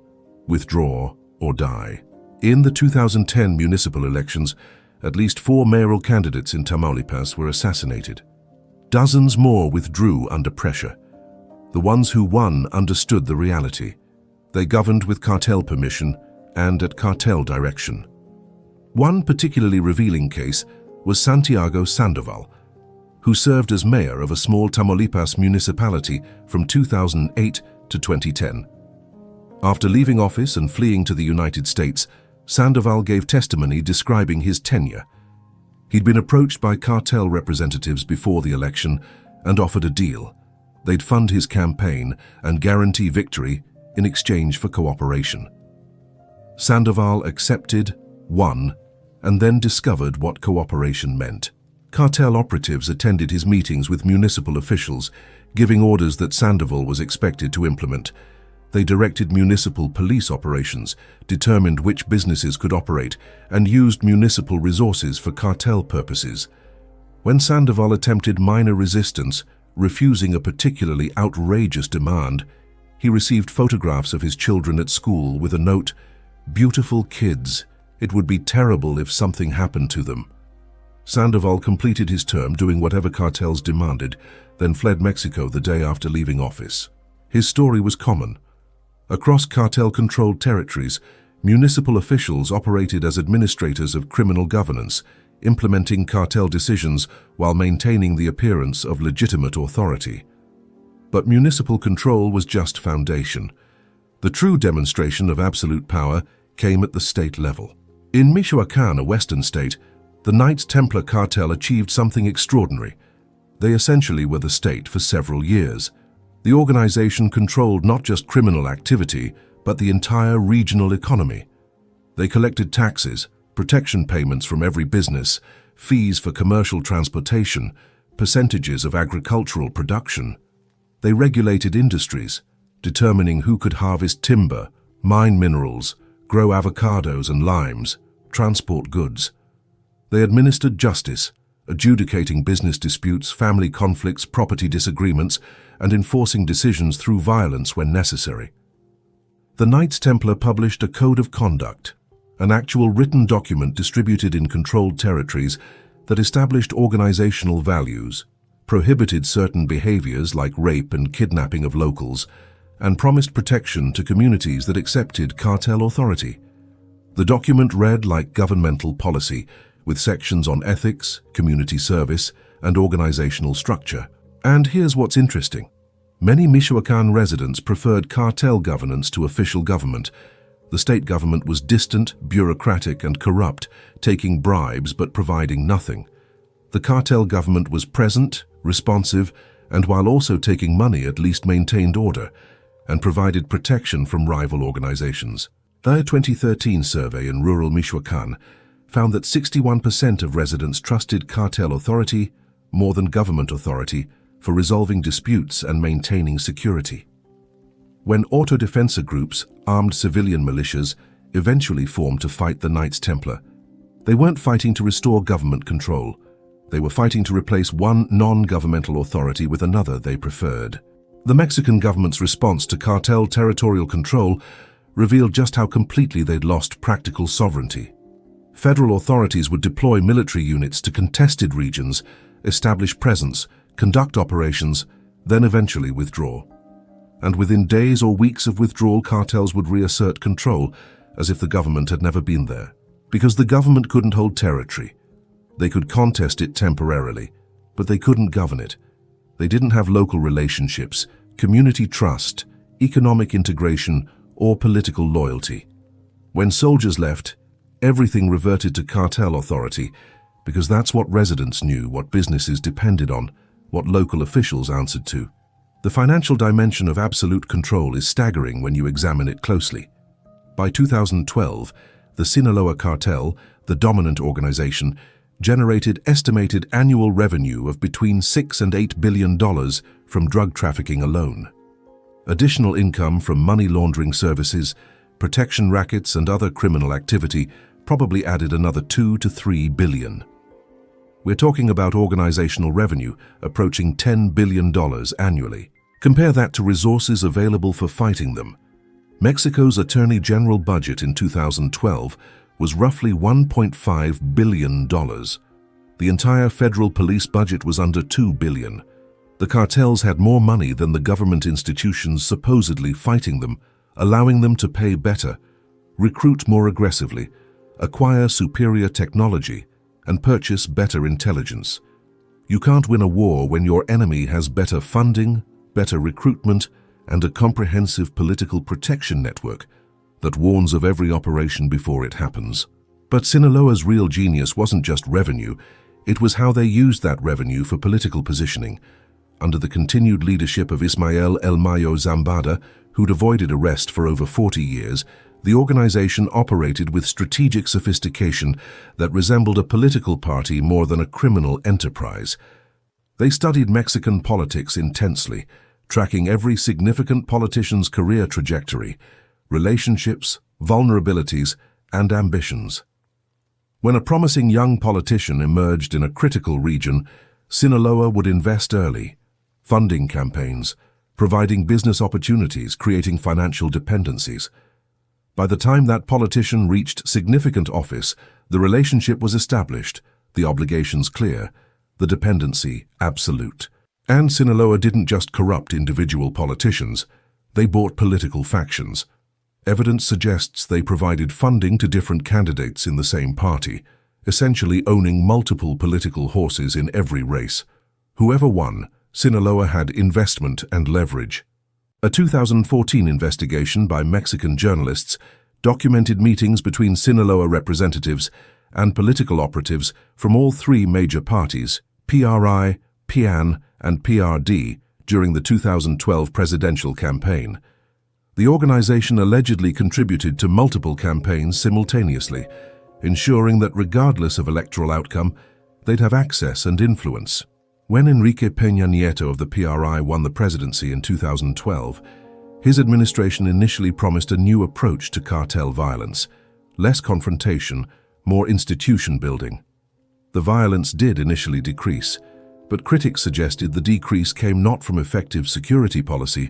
Speaker 1: withdraw or die. In the 2010 municipal elections, at least 4 mayoral candidates in Tamaulipas were assassinated. Dozens more withdrew under pressure. The ones who won understood the reality. They governed with cartel permission and at cartel direction. One particularly revealing case was Santiago Sandoval, who served as mayor of a small Tamaulipas municipality from 2008 to 2010. After leaving office and fleeing to the United States, Sandoval gave testimony describing his tenure. He'd been approached by cartel representatives before the election and offered a deal. They'd fund his campaign and guarantee victory in exchange for cooperation. Sandoval accepted, won, and then discovered what cooperation meant. Cartel operatives attended his meetings with municipal officials, giving orders that Sandoval was expected to implement. They directed municipal police operations, determined which businesses could operate, and used municipal resources for cartel purposes. When Sandoval attempted minor resistance, refusing a particularly outrageous demand, he received photographs of his children at school with a note, "Beautiful kids. It would be terrible if something happened to them." Sandoval completed his term doing whatever cartels demanded, then fled Mexico the day after leaving office. His story was common. Across cartel-controlled territories, municipal officials operated as administrators of criminal governance, implementing cartel decisions while maintaining the appearance of legitimate authority. But municipal control was just foundation. The true demonstration of absolute power came at the state level. In Michoacán, a western state, the Knights Templar cartel achieved something extraordinary. They essentially were the state for several years. The organization controlled not just criminal activity, but the entire regional economy. They collected taxes, protection payments from every business, fees for commercial transportation, percentages of agricultural production. They regulated industries, determining who could harvest timber, mine minerals, grow avocados and limes, transport goods. They administered justice, adjudicating business disputes, family conflicts, property disagreements, and enforcing decisions through violence when necessary. The Knights Templar published a code of conduct, an actual written document distributed in controlled territories that established organizational values, prohibited certain behaviors like rape and kidnapping of locals, and promised protection to communities that accepted cartel authority. The document read like governmental policy, with sections on ethics, community service, and organizational structure. And here's what's interesting. Many Michoacán residents preferred cartel governance to official government. The state government was distant, bureaucratic, and corrupt, taking bribes but providing nothing. The cartel government was present, responsive, and while also taking money, at least maintained order and provided protection from rival organizations. Their 2013 survey in rural Michoacán found that 61% of residents trusted cartel authority more than government authority for resolving disputes and maintaining security. When autodefensa groups, armed civilian militias, eventually formed to fight the Knights Templar, they weren't fighting to restore government control. They were fighting to replace one non-governmental authority with another they preferred. The Mexican government's response to cartel territorial control revealed just how completely they'd lost practical sovereignty. Federal authorities would deploy military units to contested regions, establish presence, conduct operations, then eventually withdraw. And within days or weeks of withdrawal, cartels would reassert control as if the government had never been there. Because the government couldn't hold territory. They could contest it temporarily, but they couldn't govern it. They didn't have local relationships, community trust, economic integration, or political loyalty. When soldiers left, everything reverted to cartel authority, because that's what residents knew, what businesses depended on, what local officials answered to. The financial dimension of absolute control is staggering when you examine it closely. By 2012, the Sinaloa Cartel, the dominant organization, generated estimated annual revenue of between $6 and $8 billion from drug trafficking alone. Additional income from money laundering services, protection rackets, and other criminal activity probably added another $2 to $3 billion. We're talking about organizational revenue approaching $10 billion annually. Compare that to resources available for fighting them. Mexico's Attorney General budget in 2012 was roughly $1.5 billion. The entire federal police budget was under $2 billion. The cartels had more money than the government institutions supposedly fighting them, allowing them to pay better, recruit more aggressively, acquire superior technology, and purchase better intelligence. You can't win a war when your enemy has better funding, better recruitment, and a comprehensive political protection network that warns of every operation before it happens. But Sinaloa's real genius wasn't just revenue, it was how they used that revenue for political positioning. Under the continued leadership of Ismael El Mayo Zambada, who'd avoided arrest for over 40 years, the organization operated with strategic sophistication that resembled a political party more than a criminal enterprise. They studied Mexican politics intensely, tracking every significant politician's career trajectory, relationships, vulnerabilities, and ambitions. When a promising young politician emerged in a critical region, Sinaloa would invest early, funding campaigns, providing business opportunities, creating financial dependencies. By the time that politician reached significant office, the relationship was established, the obligations clear, the dependency absolute. And Sinaloa didn't just corrupt individual politicians, they bought political factions. Evidence suggests they provided funding to different candidates in the same party, essentially owning multiple political horses in every race. Whoever won, Sinaloa had investment and leverage. A 2014 investigation by Mexican journalists documented meetings between Sinaloa representatives and political operatives from all three major parties, PRI, PAN, and PRD, during the 2012 presidential campaign. The organization allegedly contributed to multiple campaigns simultaneously, ensuring that regardless of electoral outcome, they'd have access and influence. When Enrique Peña Nieto of the PRI won the presidency in 2012, his administration initially promised a new approach to cartel violence, less confrontation, more institution building. The violence did initially decrease, but critics suggested the decrease came not from effective security policy,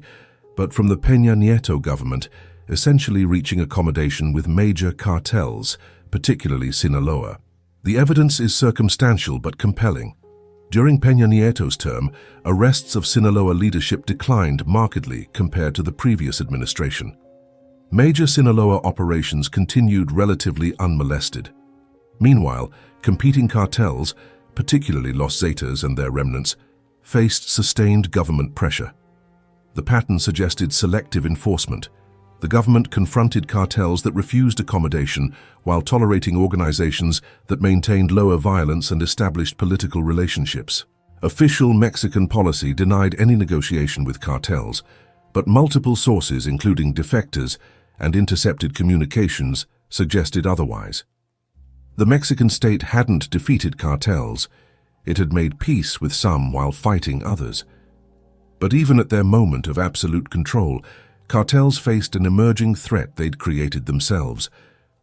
Speaker 1: but from the Peña Nieto government essentially reaching accommodation with major cartels, particularly Sinaloa. The evidence is circumstantial but compelling. During Peña Nieto's term, arrests of Sinaloa leadership declined markedly compared to the previous administration. Major Sinaloa operations continued relatively unmolested. Meanwhile, competing cartels, particularly Los Zetas and their remnants, faced sustained government pressure. The pattern suggested selective enforcement. The government confronted cartels that refused accommodation while tolerating organizations that maintained lower violence and established political relationships. Official Mexican policy denied any negotiation with cartels, but multiple sources, including defectors and intercepted communications, suggested otherwise. The Mexican state hadn't defeated cartels. It had made peace with some while fighting others. But even at their moment of absolute control, cartels faced an emerging threat they'd created themselves,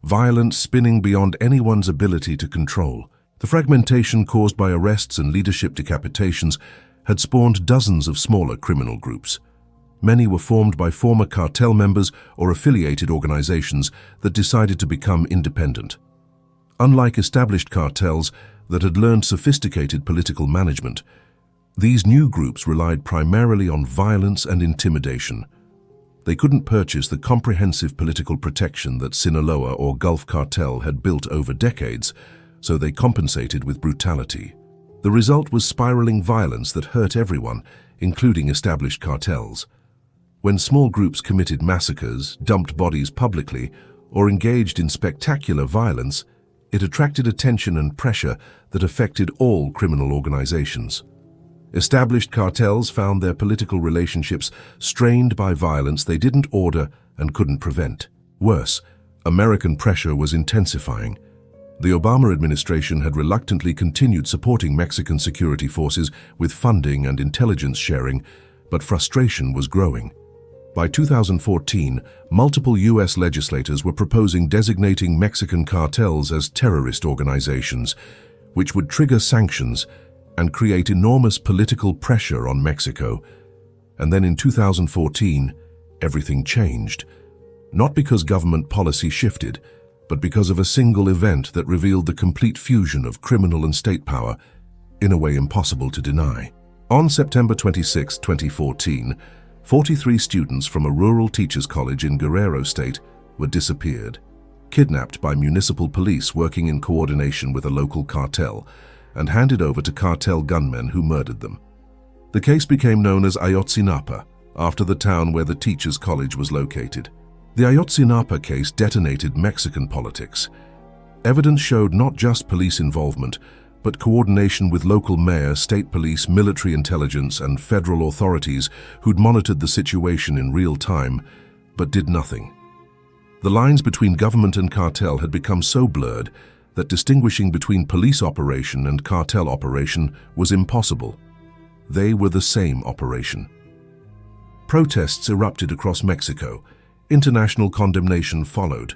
Speaker 1: violence spinning beyond anyone's ability to control. The fragmentation caused by arrests and leadership decapitations had spawned dozens of smaller criminal groups. Many were formed by former cartel members or affiliated organizations that decided to become independent. Unlike established cartels that had learned sophisticated political management, these new groups relied primarily on violence and intimidation. They couldn't purchase the comprehensive political protection that Sinaloa or Gulf Cartel had built over decades, so they compensated with brutality. The result was spiraling violence that hurt everyone, including established cartels. When small groups committed massacres, dumped bodies publicly, or engaged in spectacular violence, it attracted attention and pressure that affected all criminal organizations. Established cartels found their political relationships strained by violence they didn't order and couldn't prevent. Worse, American pressure was intensifying. The Obama administration had reluctantly continued supporting Mexican security forces with funding and intelligence sharing, but frustration was growing. By 2014, multiple U.S. legislators were proposing designating Mexican cartels as terrorist organizations, which would trigger sanctions and create enormous political pressure on Mexico. And then in 2014, everything changed. Not because government policy shifted, but because of a single event that revealed the complete fusion of criminal and state power in a way impossible to deny. On September 26, 2014, 43 students from a rural teachers' college in Guerrero State were disappeared, kidnapped by municipal police working in coordination with a local cartel, and handed over to cartel gunmen who murdered them. The case became known as Ayotzinapa, after the town where the teachers' college was located. The Ayotzinapa case detonated Mexican politics. Evidence showed not just police involvement, but coordination with local mayor, state police, military intelligence, and federal authorities who'd monitored the situation in real time, but did nothing. The lines between government and cartel had become so blurred that distinguishing between police operation and cartel operation was impossible. They were the same operation. Protests erupted across Mexico. International condemnation followed.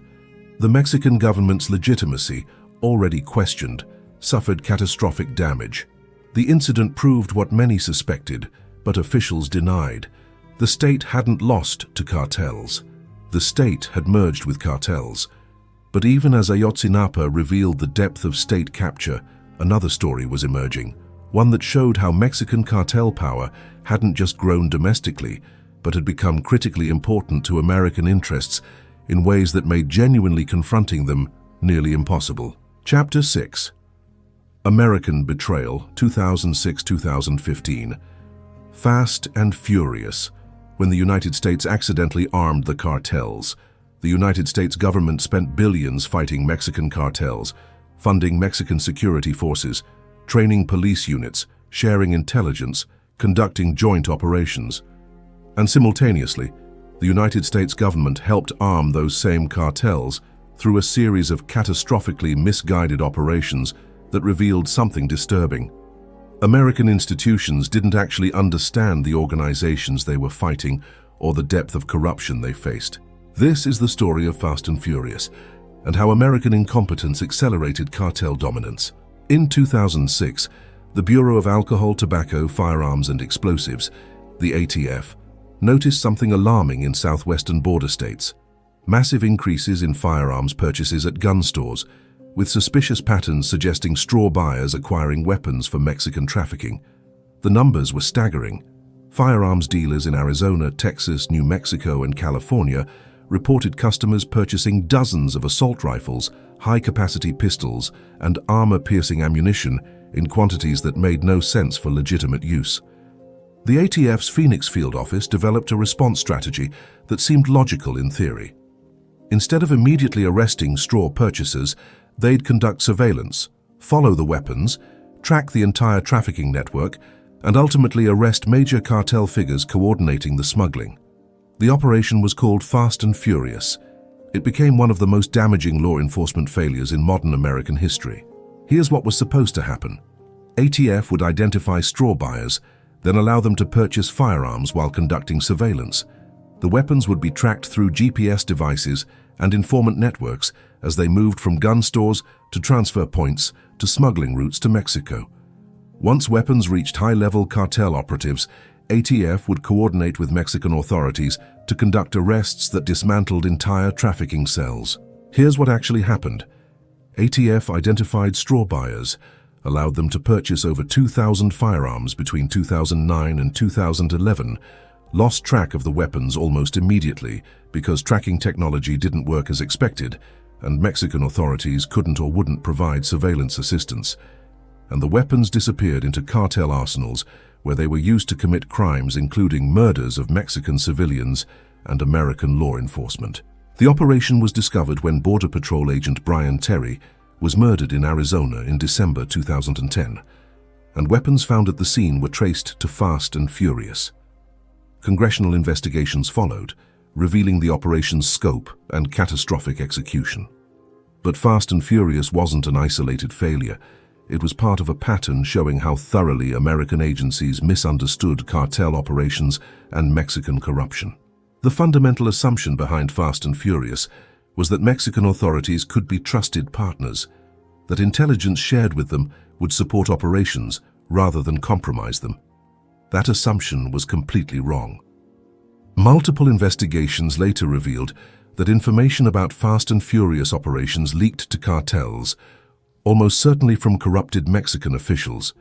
Speaker 1: The Mexican government's legitimacy, already questioned, suffered catastrophic damage. The incident proved what many suspected, but officials denied. The state hadn't lost to cartels. The state had merged with cartels. But even as Ayotzinapa revealed the depth of state capture, another story was emerging, one that showed how Mexican cartel power hadn't just grown domestically, but had become critically important to American interests in ways that made genuinely confronting them nearly impossible. Chapter 6. American Betrayal, 2006-2015. Fast and furious. When the United States accidentally armed the cartels, the United States government spent billions fighting Mexican cartels, funding Mexican security forces, training police units, sharing intelligence, conducting joint operations. And simultaneously, the United States government helped arm those same cartels through a series of catastrophically misguided operations that revealed something disturbing. American institutions didn't actually understand the organizations they were fighting or the depth of corruption they faced. This is the story of Fast and Furious, and how American incompetence accelerated cartel dominance. In 2006, the Bureau of Alcohol, Tobacco, Firearms and Explosives, the ATF, noticed something alarming in southwestern border states. Massive increases in firearms purchases at gun stores, with suspicious patterns suggesting straw buyers acquiring weapons for Mexican trafficking. The numbers were staggering. Firearms dealers in Arizona, Texas, New Mexico, and California reported customers purchasing dozens of assault rifles, high-capacity pistols, and armor-piercing ammunition in quantities that made no sense for legitimate use. The ATF's Phoenix field office developed a response strategy that seemed logical in theory. Instead of immediately arresting straw purchasers, they'd conduct surveillance, follow the weapons, track the entire trafficking network, and ultimately arrest major cartel figures coordinating the smuggling. The operation was called Fast and Furious. It became one of the most damaging law enforcement failures in modern American history. Here's what was supposed to happen. ATF would identify straw buyers, then allow them to purchase firearms while conducting surveillance. The weapons would be tracked through GPS devices and informant networks as they moved from gun stores to transfer points to smuggling routes to Mexico. Once weapons reached high-level cartel operatives, ATF would coordinate with Mexican authorities to conduct arrests that dismantled entire trafficking cells. Here's what actually happened. ATF identified straw buyers, allowed them to purchase over 2,000 firearms between 2009 and 2011, lost track of the weapons almost immediately because tracking technology didn't work as expected, and Mexican authorities couldn't or wouldn't provide surveillance assistance. And the weapons disappeared into cartel arsenals, where they were used to commit crimes including murders of Mexican civilians and American law enforcement. The operation was discovered when Border Patrol agent Brian Terry was murdered in Arizona in December 2010, and weapons found at the scene were traced to Fast and Furious. Congressional investigations followed, revealing the operation's scope and catastrophic execution. But Fast and Furious wasn't an isolated failure. It was part of a pattern showing how thoroughly American agencies misunderstood cartel operations and Mexican corruption. The fundamental assumption behind Fast and Furious was that Mexican authorities could be trusted partners, that intelligence shared with them would support operations rather than compromise them. That assumption was completely wrong. Multiple investigations later revealed that information about Fast and Furious operations leaked to cartels, almost certainly from corrupted Mexican officials.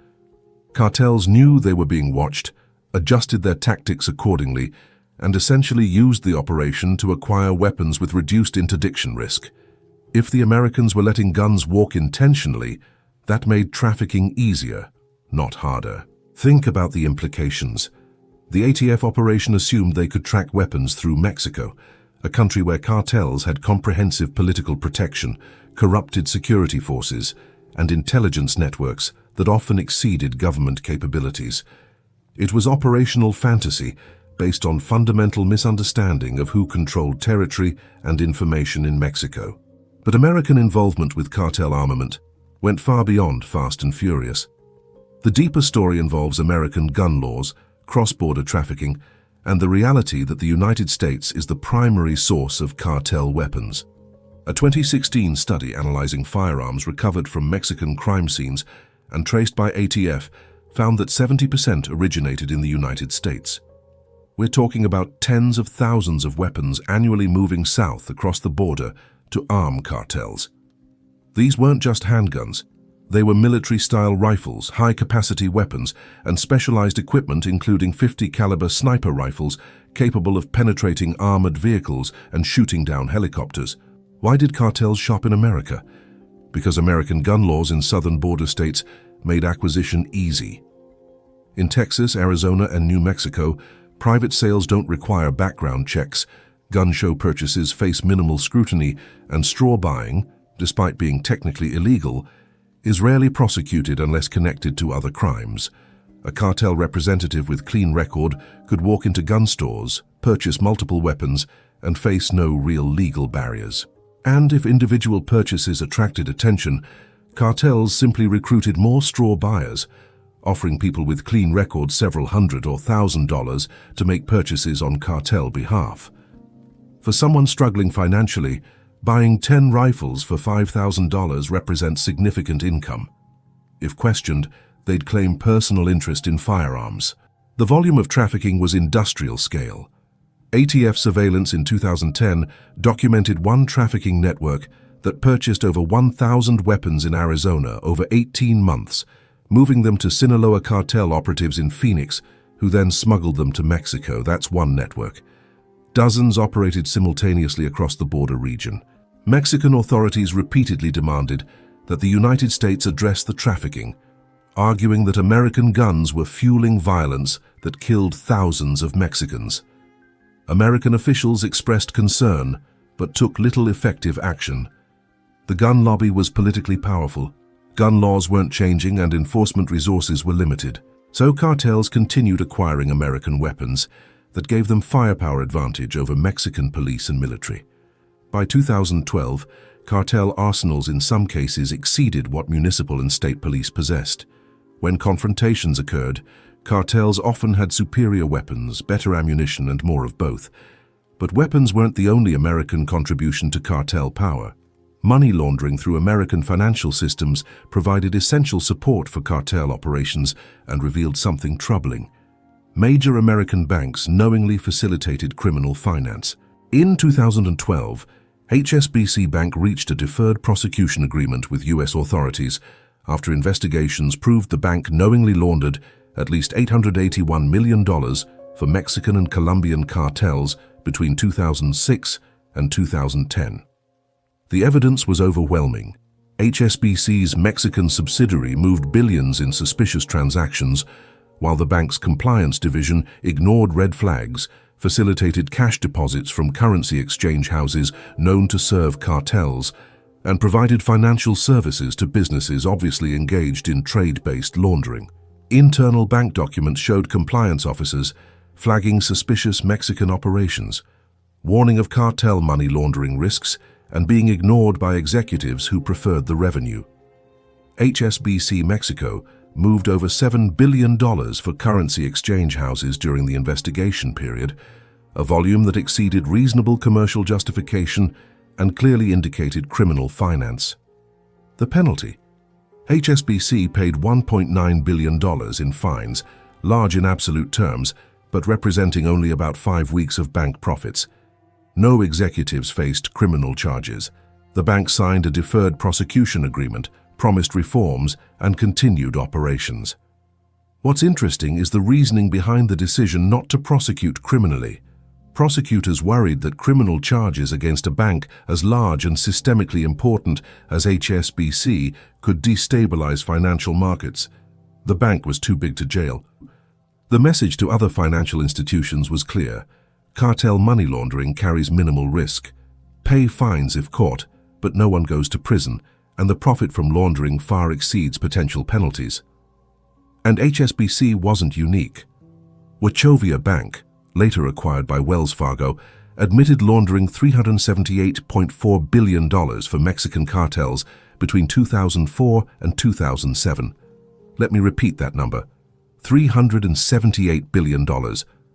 Speaker 1: Cartels knew they were being watched, adjusted their tactics accordingly, and essentially used the operation to acquire weapons with reduced interdiction risk. If the Americans were letting guns walk intentionally, that made trafficking easier, not harder. Think about the implications. The ATF operation assumed they could track weapons through Mexico, a country where cartels had comprehensive political protection, corrupted security forces, and intelligence networks that often exceeded government capabilities. It was operational fantasy based on fundamental misunderstanding of who controlled territory and information in Mexico. But American involvement with cartel armament went far beyond Fast and Furious. The deeper story involves American gun laws, cross-border trafficking, and the reality that the United States is the primary source of cartel weapons. A 2016 study analyzing firearms recovered from Mexican crime scenes and traced by ATF found that 70% originated in the United States. We're talking about tens of thousands of weapons annually moving south across the border to arm cartels. These weren't just handguns. They were military-style rifles, high-capacity weapons, and specialized equipment including 50-caliber sniper rifles capable of penetrating armored vehicles and shooting down helicopters. Why did cartels shop in America? Because American gun laws in southern border states made acquisition easy. In Texas, Arizona, and New Mexico, private sales don't require background checks, gun show purchases face minimal scrutiny, and straw buying, despite being technically illegal, is rarely prosecuted unless connected to other crimes. A cartel representative with clean record could walk into gun stores, purchase multiple weapons, and face no real legal barriers. And if individual purchases attracted attention, cartels simply recruited more straw buyers, offering people with clean records several hundred or $1,000 to make purchases on cartel behalf. For someone struggling financially, buying 10 rifles for $5,000 represents significant income. If questioned, they'd claim personal interest in firearms. The volume of trafficking was industrial scale. ATF surveillance in 2010 documented one trafficking network that purchased over 1,000 weapons in Arizona over 18 months, moving them to Sinaloa Cartel operatives in Phoenix, who then smuggled them to Mexico. That's one network. Dozens operated simultaneously across the border region. Mexican authorities repeatedly demanded that the United States address the trafficking, arguing that American guns were fueling violence that killed thousands of Mexicans. American officials expressed concern, but took little effective action. The gun lobby was politically powerful. Gun laws weren't changing and enforcement resources were limited. So cartels continued acquiring American weapons that gave them firepower advantage over Mexican police and military. By 2012, cartel arsenals in some cases exceeded what municipal and state police possessed. When confrontations occurred, cartels often had superior weapons, better ammunition, and more of both. But weapons weren't the only American contribution to cartel power. Money laundering through American financial systems provided essential support for cartel operations and revealed something troubling. Major American banks knowingly facilitated criminal finance. In 2012, HSBC Bank reached a deferred prosecution agreement with U.S. authorities after investigations proved the bank knowingly laundered at least $881 million for Mexican and Colombian cartels between 2006 and 2010. The evidence was overwhelming. HSBC's Mexican subsidiary moved billions in suspicious transactions, while the bank's compliance division ignored red flags, facilitated cash deposits from currency exchange houses known to serve cartels, and provided financial services to businesses obviously engaged in trade-based laundering. Internal bank documents showed compliance officers flagging suspicious Mexican operations, warning of cartel money laundering risks, and being ignored by executives who preferred the revenue. HSBC Mexico moved over $7 billion for currency exchange houses during the investigation period, a volume that exceeded reasonable commercial justification and clearly indicated criminal finance. The penalty? HSBC paid $1.9 billion in fines, large in absolute terms, but representing only about 5 weeks of bank profits. No executives faced criminal charges. The bank signed a deferred prosecution agreement, promised reforms, and continued operations. What's interesting is the reasoning behind the decision not to prosecute criminally. Prosecutors worried that criminal charges against a bank as large and systemically important as HSBC could destabilize financial markets. The bank was too big to jail. The message to other financial institutions was clear. Cartel money laundering carries minimal risk. Pay fines if caught, but no one goes to prison, and the profit from laundering far exceeds potential penalties. And HSBC wasn't unique. Wachovia Bank, later acquired by Wells Fargo, admitted laundering $378.4 billion for Mexican cartels between 2004 and 2007. Let me repeat that number. $378 billion,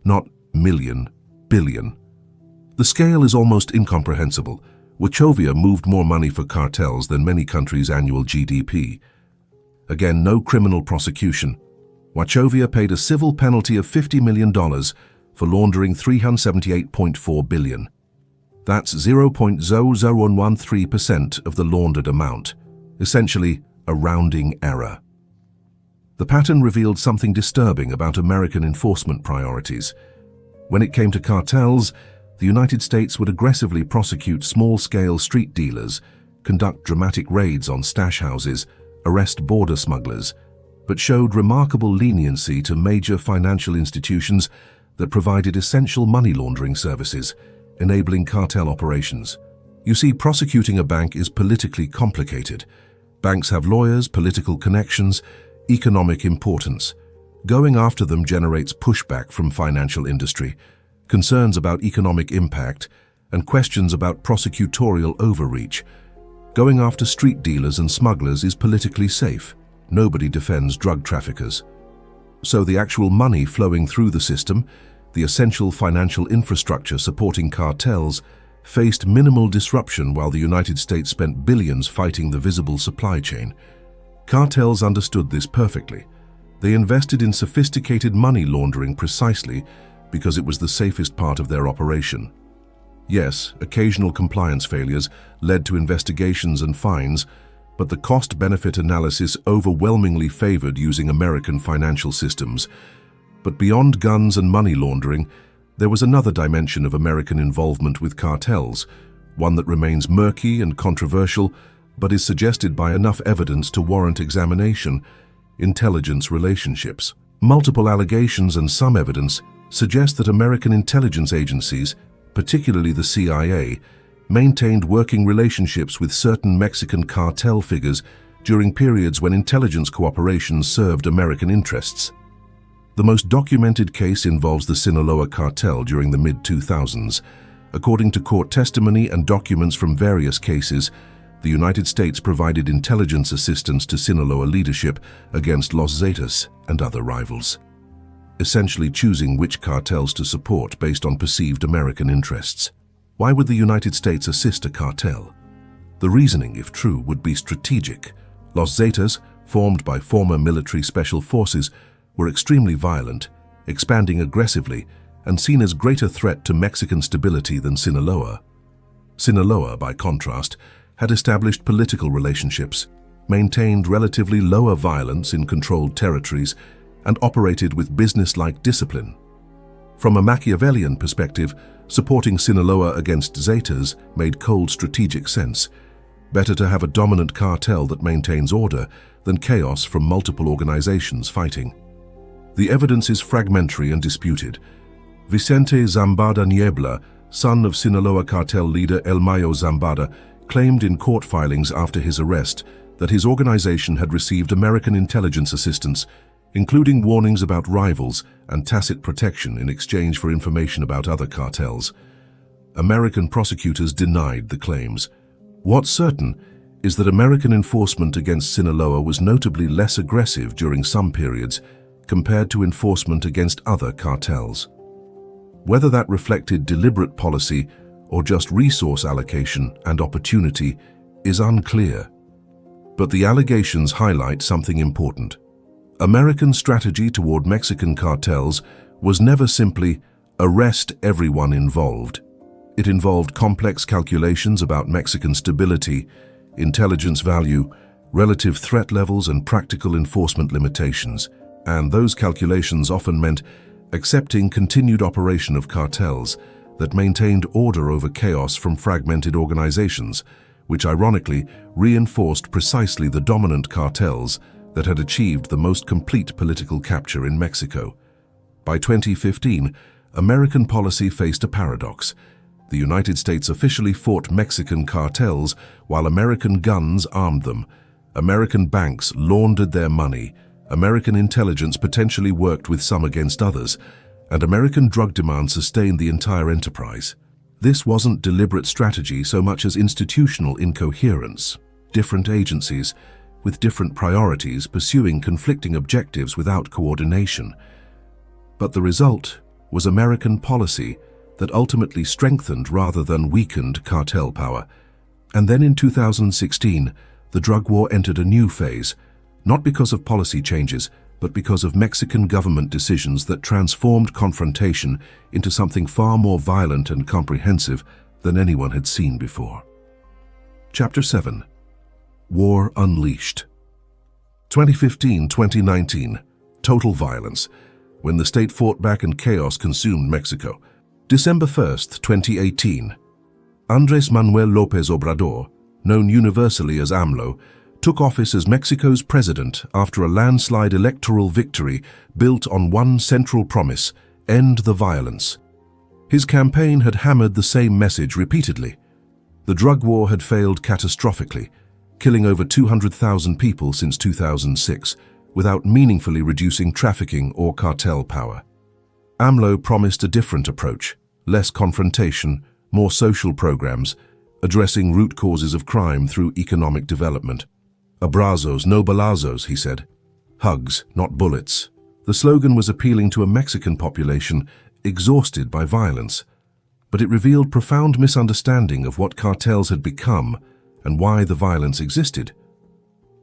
Speaker 1: not million, billion. The scale is almost incomprehensible. Wachovia moved more money for cartels than many countries' annual GDP. Again, no criminal prosecution. Wachovia paid a civil penalty of $50 million for laundering $378.4 billion. That's 0.00113% of the laundered amount, essentially a rounding error. The pattern revealed something disturbing about American enforcement priorities. When it came to cartels, the United States would aggressively prosecute small-scale street dealers, conduct dramatic raids on stash houses, arrest border smugglers, but showed remarkable leniency to major financial institutions that provided essential money laundering services, enabling cartel operations. You see, prosecuting a bank is politically complicated. Banks have lawyers, political connections, economic importance. Going after them generates pushback from financial industry, concerns about economic impact, and questions about prosecutorial overreach. Going after street dealers and smugglers is politically safe. Nobody defends drug traffickers. So the actual money flowing through the system, the essential financial infrastructure supporting cartels, faced minimal disruption while the United States spent billions fighting the visible supply chain. Cartels understood this perfectly. They invested in sophisticated money laundering precisely because it was the safest part of their operation. Yes, occasional compliance failures led to investigations and fines, but the cost-benefit analysis overwhelmingly favored using American financial systems. But beyond guns and money laundering, there was another dimension of American involvement with cartels, one that remains murky and controversial, but is suggested by enough evidence to warrant examination: intelligence relationships. Multiple allegations and some evidence suggest that American intelligence agencies, particularly the CIA, maintained working relationships with certain Mexican cartel figures during periods when intelligence cooperation served American interests. The most documented case involves the Sinaloa Cartel during the mid-2000s. According to court testimony and documents from various cases, the United States provided intelligence assistance to Sinaloa leadership against Los Zetas and other rivals, essentially choosing which cartels to support based on perceived American interests. Why would the United States assist a cartel? The reasoning, if true, would be strategic. Los Zetas, formed by former military special forces, were extremely violent, expanding aggressively, and seen as greater threat to Mexican stability than Sinaloa. Sinaloa, by contrast, had established political relationships, maintained relatively lower violence in controlled territories, and operated with business-like discipline. From a Machiavellian perspective, supporting Sinaloa against Zetas made cold strategic sense. Better to have a dominant cartel that maintains order than chaos from multiple organizations fighting. The evidence is fragmentary and disputed. Vicente Zambada Niebla, son of Sinaloa Cartel leader El Mayo Zambada, claimed in court filings after his arrest that his organization had received American intelligence assistance, including warnings about rivals and tacit protection in exchange for information about other cartels. American prosecutors denied the claims. What's certain is that American enforcement against Sinaloa was notably less aggressive during some periods compared to enforcement against other cartels. Whether that reflected deliberate policy or just resource allocation and opportunity is unclear. But the allegations highlight something important. American strategy toward Mexican cartels was never simply arrest everyone involved. It involved complex calculations about Mexican stability, intelligence value, relative threat levels, and practical enforcement limitations. And those calculations often meant accepting continued operation of cartels that maintained order over chaos from fragmented organizations, which ironically reinforced precisely the dominant cartels that had achieved the most complete political capture in Mexico. By 2015, American policy faced a paradox. The United States officially fought Mexican cartels while American guns armed them. American banks laundered their money. American intelligence potentially worked with some against others, and American drug demand sustained the entire enterprise. This wasn't deliberate strategy so much as institutional incoherence. Different agencies, with different priorities, pursuing conflicting objectives without coordination. But the result was American policy that ultimately strengthened rather than weakened cartel power. And then in 2016, the drug war entered a new phase, not because of policy changes, but because of Mexican government decisions that transformed confrontation into something far more violent and comprehensive than anyone had seen before. Chapter 7. War Unleashed. 2015-2019. Total violence. When the state fought back and chaos consumed Mexico. December 1st, 2018. Andrés Manuel López Obrador, known universally as AMLO, took office as Mexico's president after a landslide electoral victory built on one central promise: end the violence. His campaign had hammered the same message repeatedly. The drug war had failed catastrophically, killing over 200,000 people since 2006, without meaningfully reducing trafficking or cartel power. AMLO promised a different approach: less confrontation, more social programs, addressing root causes of crime through economic development. Abrazos, no balazos, he said. Hugs, not bullets. The slogan was appealing to a Mexican population exhausted by violence, but it revealed profound misunderstanding of what cartels had become and why the violence existed.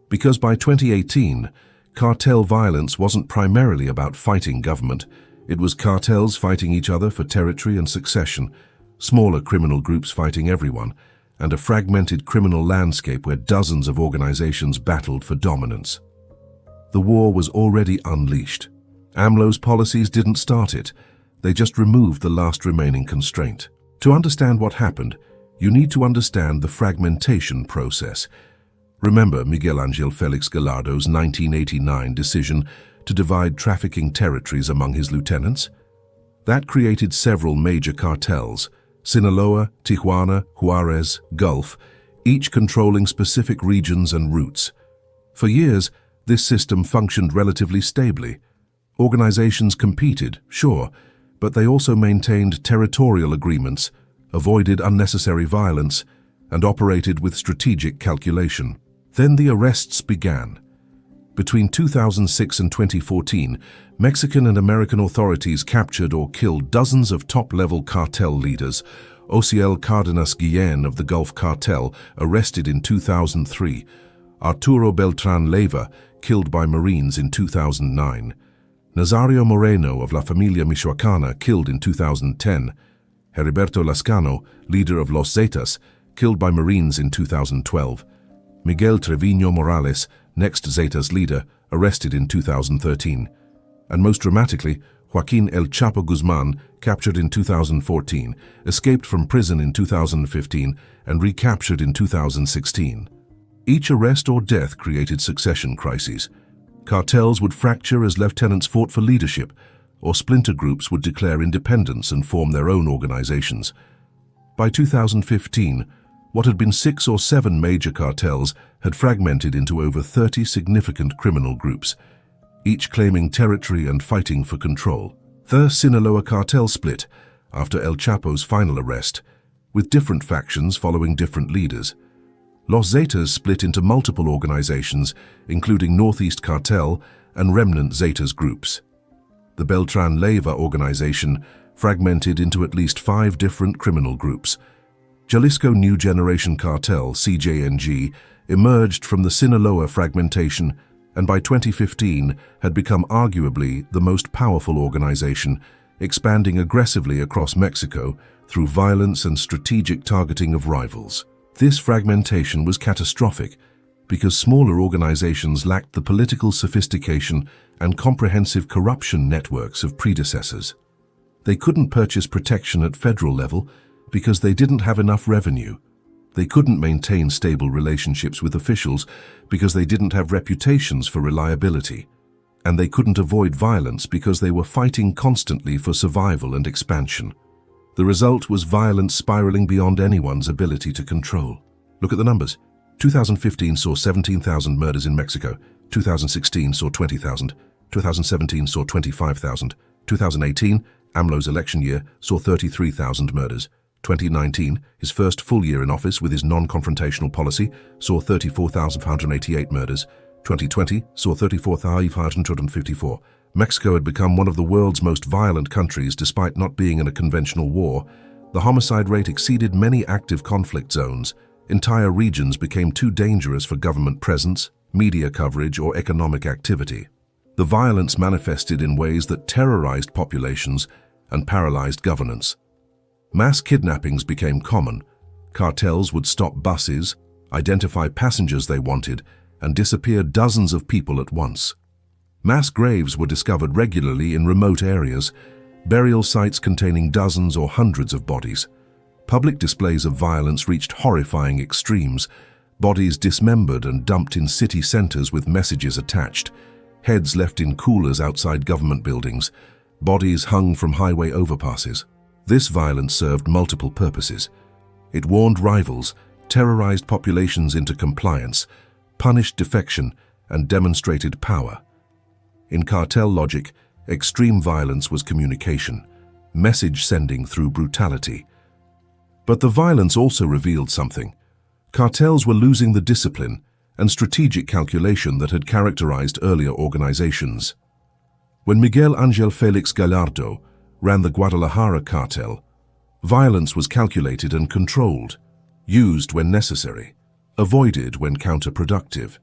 Speaker 1: Because by 2018, cartel violence wasn't primarily about fighting government. It was cartels fighting each other for territory and succession, smaller criminal groups fighting everyone, and a fragmented criminal landscape where dozens of organizations battled for dominance. The war was already unleashed. AMLO's policies didn't start it. They just removed the last remaining constraint. To understand what happened, you need to understand the fragmentation process. Remember Miguel Félix Gallardo's 1989 decision to divide trafficking territories among his lieutenants? That created several major cartels: Sinaloa, Tijuana, Juarez, Gulf, each controlling specific regions and routes. For years, this system functioned relatively stably. Organizations competed, sure, but they also maintained territorial agreements, avoided unnecessary violence, and operated with strategic calculation. Then the arrests began. Between 2006 and 2014, Mexican and American authorities captured or killed dozens of top-level cartel leaders. Ociel Cárdenas Guillén of the Gulf Cartel, arrested in 2003. Arturo Beltrán Leiva, killed by Marines in 2009. Nazario Moreno of La Familia Michoacana, killed in 2010. Heriberto Lascano, leader of Los Zetas, killed by Marines in 2012. Miguel Treviño Morales, next Zetas leader, arrested in 2013. And most dramatically, Joaquín El Chapo Guzmán, captured in 2014, escaped from prison in 2015, and recaptured in 2016. Each arrest or death created succession crises. Cartels would fracture as lieutenants fought for leadership, or splinter groups would declare independence and form their own organizations. By 2015, what had been 6 or 7 major cartels had fragmented into over 30 significant criminal groups, each claiming territory and fighting for control. The Sinaloa Cartel split after El Chapo's final arrest, with different factions following different leaders. Los Zetas split into multiple organizations, including Northeast Cartel and remnant Zetas groups. The Beltran Leyva organization fragmented into at least 5 different criminal groups. Jalisco New Generation Cartel, CJNG, emerged from the Sinaloa fragmentation and by 2015 had become arguably the most powerful organization, expanding aggressively across Mexico through violence and strategic targeting of rivals. This fragmentation was catastrophic because smaller organizations lacked the political sophistication and comprehensive corruption networks of predecessors. They couldn't purchase protection at federal level because they didn't have enough revenue. They couldn't maintain stable relationships with officials because they didn't have reputations for reliability. And they couldn't avoid violence because they were fighting constantly for survival and expansion. The result was violence spiraling beyond anyone's ability to control. Look at the numbers. 2015 saw 17,000 murders in Mexico. 2016 saw 20,000. 2017 saw 25,000. 2018, AMLO's election year, saw 33,000 murders. 2019, his first full year in office with his non-confrontational policy, saw 34,588 murders. 2020 saw 34,554. Mexico had become one of the world's most violent countries despite not being in a conventional war. The homicide rate exceeded many active conflict zones. Entire regions became too dangerous for government presence, media coverage, or economic activity. The violence manifested in ways that terrorized populations and paralyzed governance. Mass kidnappings became common. Cartels would stop buses, identify passengers they wanted, and disappear dozens of people at once. Mass graves were discovered regularly in remote areas, burial sites containing dozens or hundreds of bodies. Public displays of violence reached horrifying extremes, bodies dismembered and dumped in city centers with messages attached, heads left in coolers outside government buildings, bodies hung from highway overpasses. This violence served multiple purposes. It warned rivals, terrorized populations into compliance, punished defection, and demonstrated power. In cartel logic, extreme violence was communication, message sending through brutality. But the violence also revealed something. Cartels were losing the discipline and strategic calculation that had characterized earlier organizations. When Miguel Ángel Félix Gallardo ran the Guadalajara cartel, violence was calculated and controlled, used when necessary, avoided when counterproductive.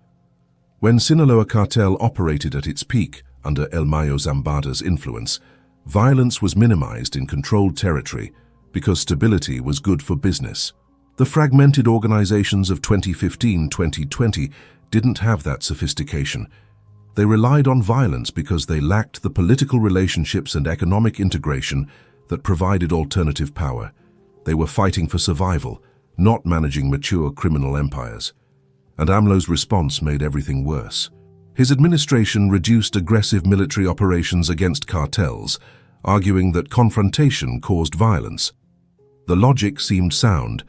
Speaker 1: When Sinaloa Cartel operated at its peak under El Mayo Zambada's influence, violence was minimized in controlled territory because stability was good for business. The fragmented organizations of 2015-2020 didn't have that sophistication. They relied on violence because they lacked the political relationships and economic integration that provided alternative power. They were fighting for survival, not managing mature criminal empires. And AMLO's response made everything worse. His administration reduced aggressive military operations against cartels, arguing that confrontation caused violence. The logic seemed sound.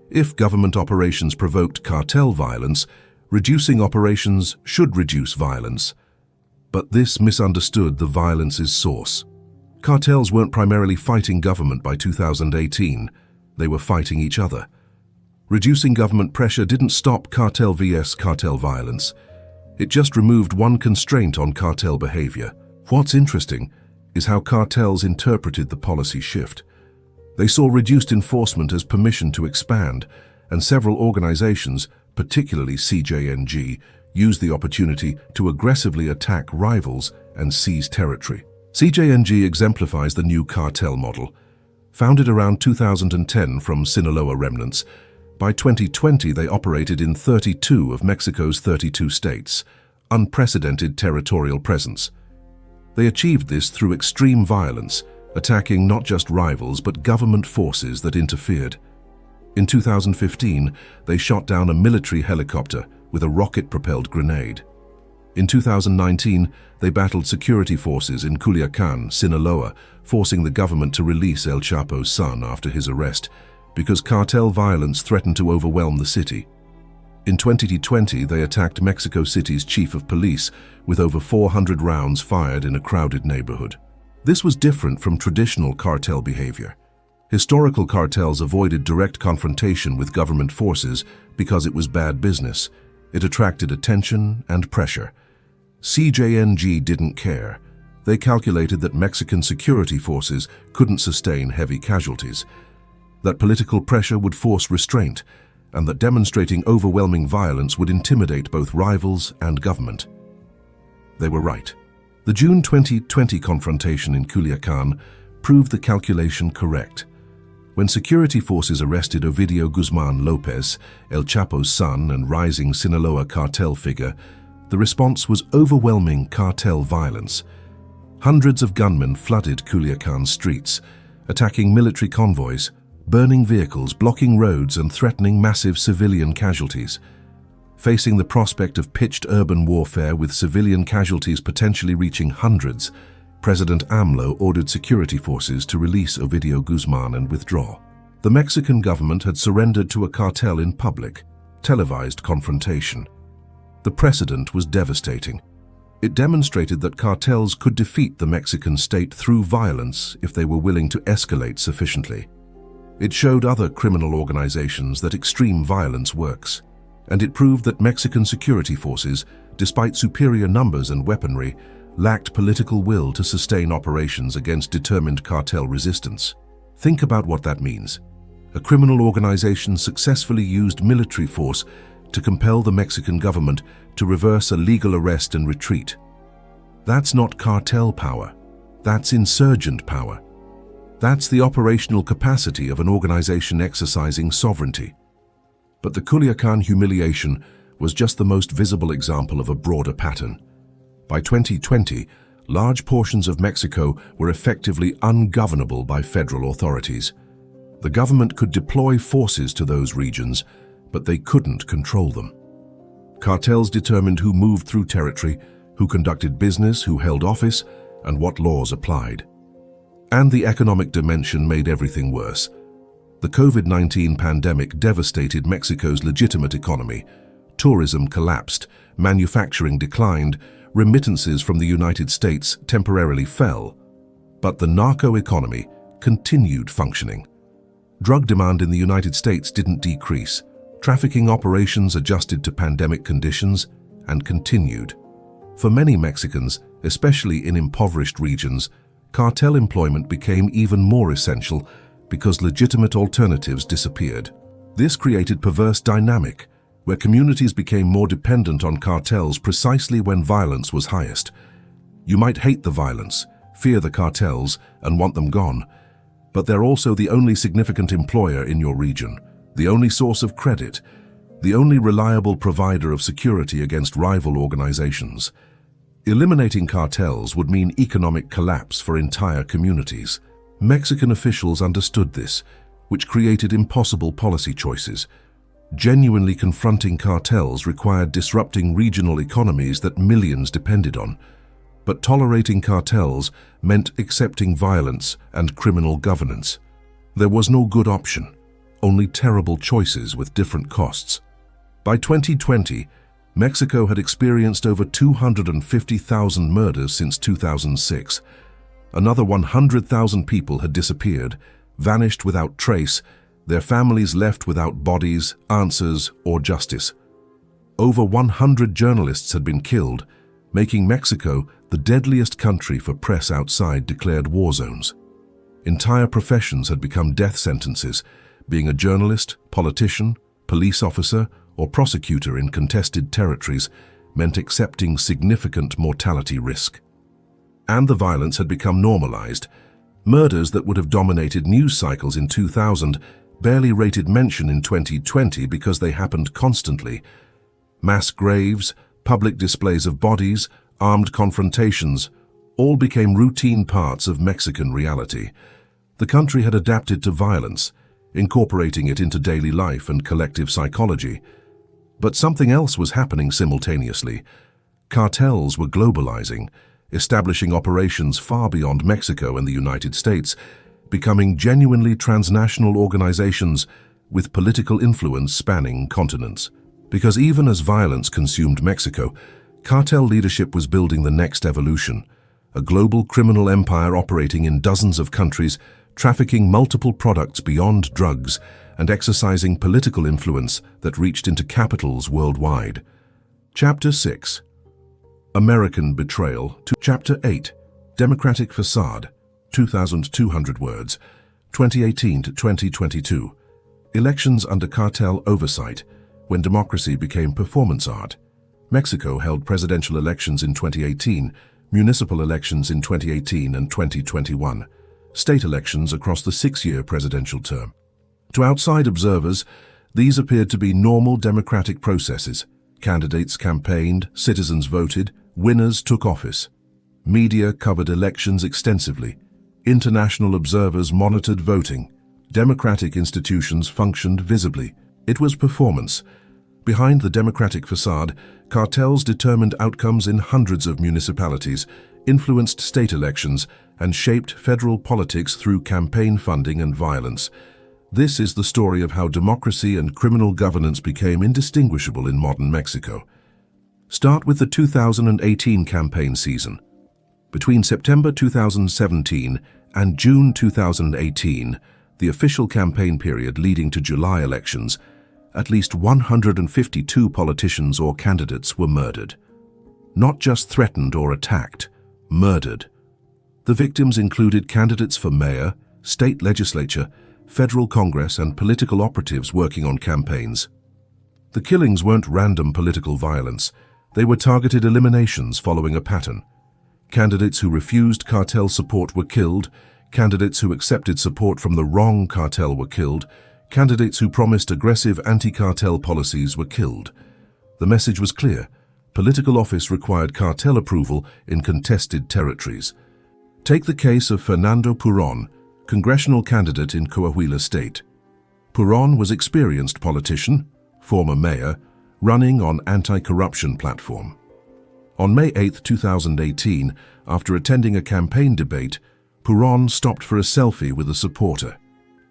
Speaker 1: If government operations provoked cartel violence, reducing operations should reduce violence. But this misunderstood the violence's source. Cartels weren't primarily fighting government by 2018. They were fighting each other. Reducing government pressure didn't stop cartel vs. cartel violence. It just removed one constraint on cartel behavior. What's interesting is how cartels interpreted the policy shift. They saw reduced enforcement as permission to expand, and several organizations, particularly CJNG, used the opportunity to aggressively attack rivals and seize territory. CJNG exemplifies the new cartel model. Founded around 2010 from Sinaloa remnants, by 2020 they operated in 32 of Mexico's 32 states, unprecedented territorial presence. They achieved this through extreme violence, attacking not just rivals but government forces that interfered. In 2015, they shot down a military helicopter with a rocket-propelled grenade. In 2019, they battled security forces in Culiacan, Sinaloa, forcing the government to release El Chapo's son after his arrest because cartel violence threatened to overwhelm the city. In 2020, they attacked Mexico City's chief of police with over 400 rounds fired in a crowded neighborhood. This was different from traditional cartel behavior. Historical cartels avoided direct confrontation with government forces because it was bad business. It attracted attention and pressure. CJNG didn't care. They calculated that Mexican security forces couldn't sustain heavy casualties, that political pressure would force restraint, and that demonstrating overwhelming violence would intimidate both rivals and government. They were right. The June 2020 confrontation in Culiacan proved the calculation correct. When security forces arrested Ovidio Guzman Lopez, El Chapo's son and rising Sinaloa Cartel figure, the response was overwhelming cartel violence. Hundreds of gunmen flooded Culiacan's streets, attacking military convoys, burning vehicles, blocking roads, and threatening massive civilian casualties. Facing the prospect of pitched urban warfare with civilian casualties potentially reaching hundreds, President AMLO ordered security forces to release Ovidio Guzman and withdraw. The Mexican government had surrendered to a cartel in public, televised confrontation. The precedent was devastating. It demonstrated that cartels could defeat the Mexican state through violence if they were willing to escalate sufficiently. It showed other criminal organizations that extreme violence works, and it proved that Mexican security forces, despite superior numbers and weaponry, lacked political will to sustain operations against determined cartel resistance. Think about what that means. A criminal organization successfully used military force to compel the Mexican government to reverse a legal arrest and retreat. That's not cartel power. That's insurgent power. That's the operational capacity of an organization exercising sovereignty. But the Culiacan humiliation was just the most visible example of a broader pattern. By 2020, large portions of Mexico were effectively ungovernable by federal authorities. The government could deploy forces to those regions, but they couldn't control them. Cartels determined who moved through territory, who conducted business, who held office, and what laws applied. And the economic dimension made everything worse. The COVID-19 pandemic devastated Mexico's legitimate economy. Tourism collapsed, manufacturing declined, remittances from the United States temporarily fell. But the narco economy continued functioning. Drug demand in the United States didn't decrease. Trafficking operations adjusted to pandemic conditions and continued. For many Mexicans, especially in impoverished regions, cartel employment became even more essential because legitimate alternatives disappeared. This created a perverse dynamic, where communities became more dependent on cartels precisely when violence was highest. You might hate the violence, fear the cartels, and want them gone, but they're also the only significant employer in your region, the only source of credit, the only reliable provider of security against rival organizations. Eliminating cartels would mean economic collapse for entire communities. Mexican officials understood this, which created impossible policy choices. Genuinely confronting cartels required disrupting regional economies that millions depended on. But tolerating cartels meant accepting violence and criminal governance. There was no good option, only terrible choices with different costs. By 2020, Mexico had experienced over 250,000 murders since 2006. Another 100,000 people had disappeared, vanished without trace, their families left without bodies, answers, or justice. Over 100 journalists had been killed, making Mexico the deadliest country for press outside declared war zones. Entire professions had become death sentences. Being a journalist, politician, police officer, or prosecutor in contested territories meant accepting significant mortality risk. And the violence had become normalized. Murders that would have dominated news cycles in 2000 barely rated mention in 2020 because they happened constantly. Mass graves, public displays of bodies, armed confrontations, all became routine parts of Mexican reality. The country had adapted to violence, incorporating it into daily life and collective psychology. But something else was happening simultaneously. Cartels were globalizing, establishing operations far beyond Mexico and the United States, becoming genuinely transnational organizations with political influence spanning continents. Because even as violence consumed Mexico, cartel leadership was building the next evolution, a global criminal empire operating in dozens of countries, trafficking multiple products beyond drugs, and exercising political influence that reached into capitals worldwide. Chapter 6. American Betrayal. Chapter 8. Democratic Facade. 2,200 words. 2018 to 2022. Elections under cartel oversight, when democracy became performance art. Mexico held presidential elections in 2018, municipal elections in 2018 and 2021, state elections across the 6-year presidential term. To outside observers, these appeared to be normal democratic processes. Candidates campaigned, citizens voted, winners took office. Media covered elections extensively. International observers monitored voting. Democratic institutions functioned visibly. It was performance. Behind the democratic facade, cartels determined outcomes in hundreds of municipalities, influenced state elections, and shaped federal politics through campaign funding and violence. This is the story of how democracy and criminal governance became indistinguishable in modern Mexico. Start with the 2018 campaign season. Between September 2017 and June 2018, the official campaign period leading to July elections, at least 152 politicians or candidates were murdered. Not just threatened or attacked, murdered. The victims included candidates for mayor, state legislature, federal Congress, and political operatives working on campaigns. The killings weren't random political violence. They were targeted eliminations following a pattern. Candidates who refused cartel support were killed. Candidates who accepted support from the wrong cartel were killed. Candidates who promised aggressive anti-cartel policies were killed. The message was clear. Political office required cartel approval in contested territories. Take the case of Fernando Puron, congressional candidate in Coahuila State. Puron was an experienced politician, former mayor, running on anti-corruption platform. On May 8, 2018, after attending a campaign debate, Puron stopped for a selfie with a supporter.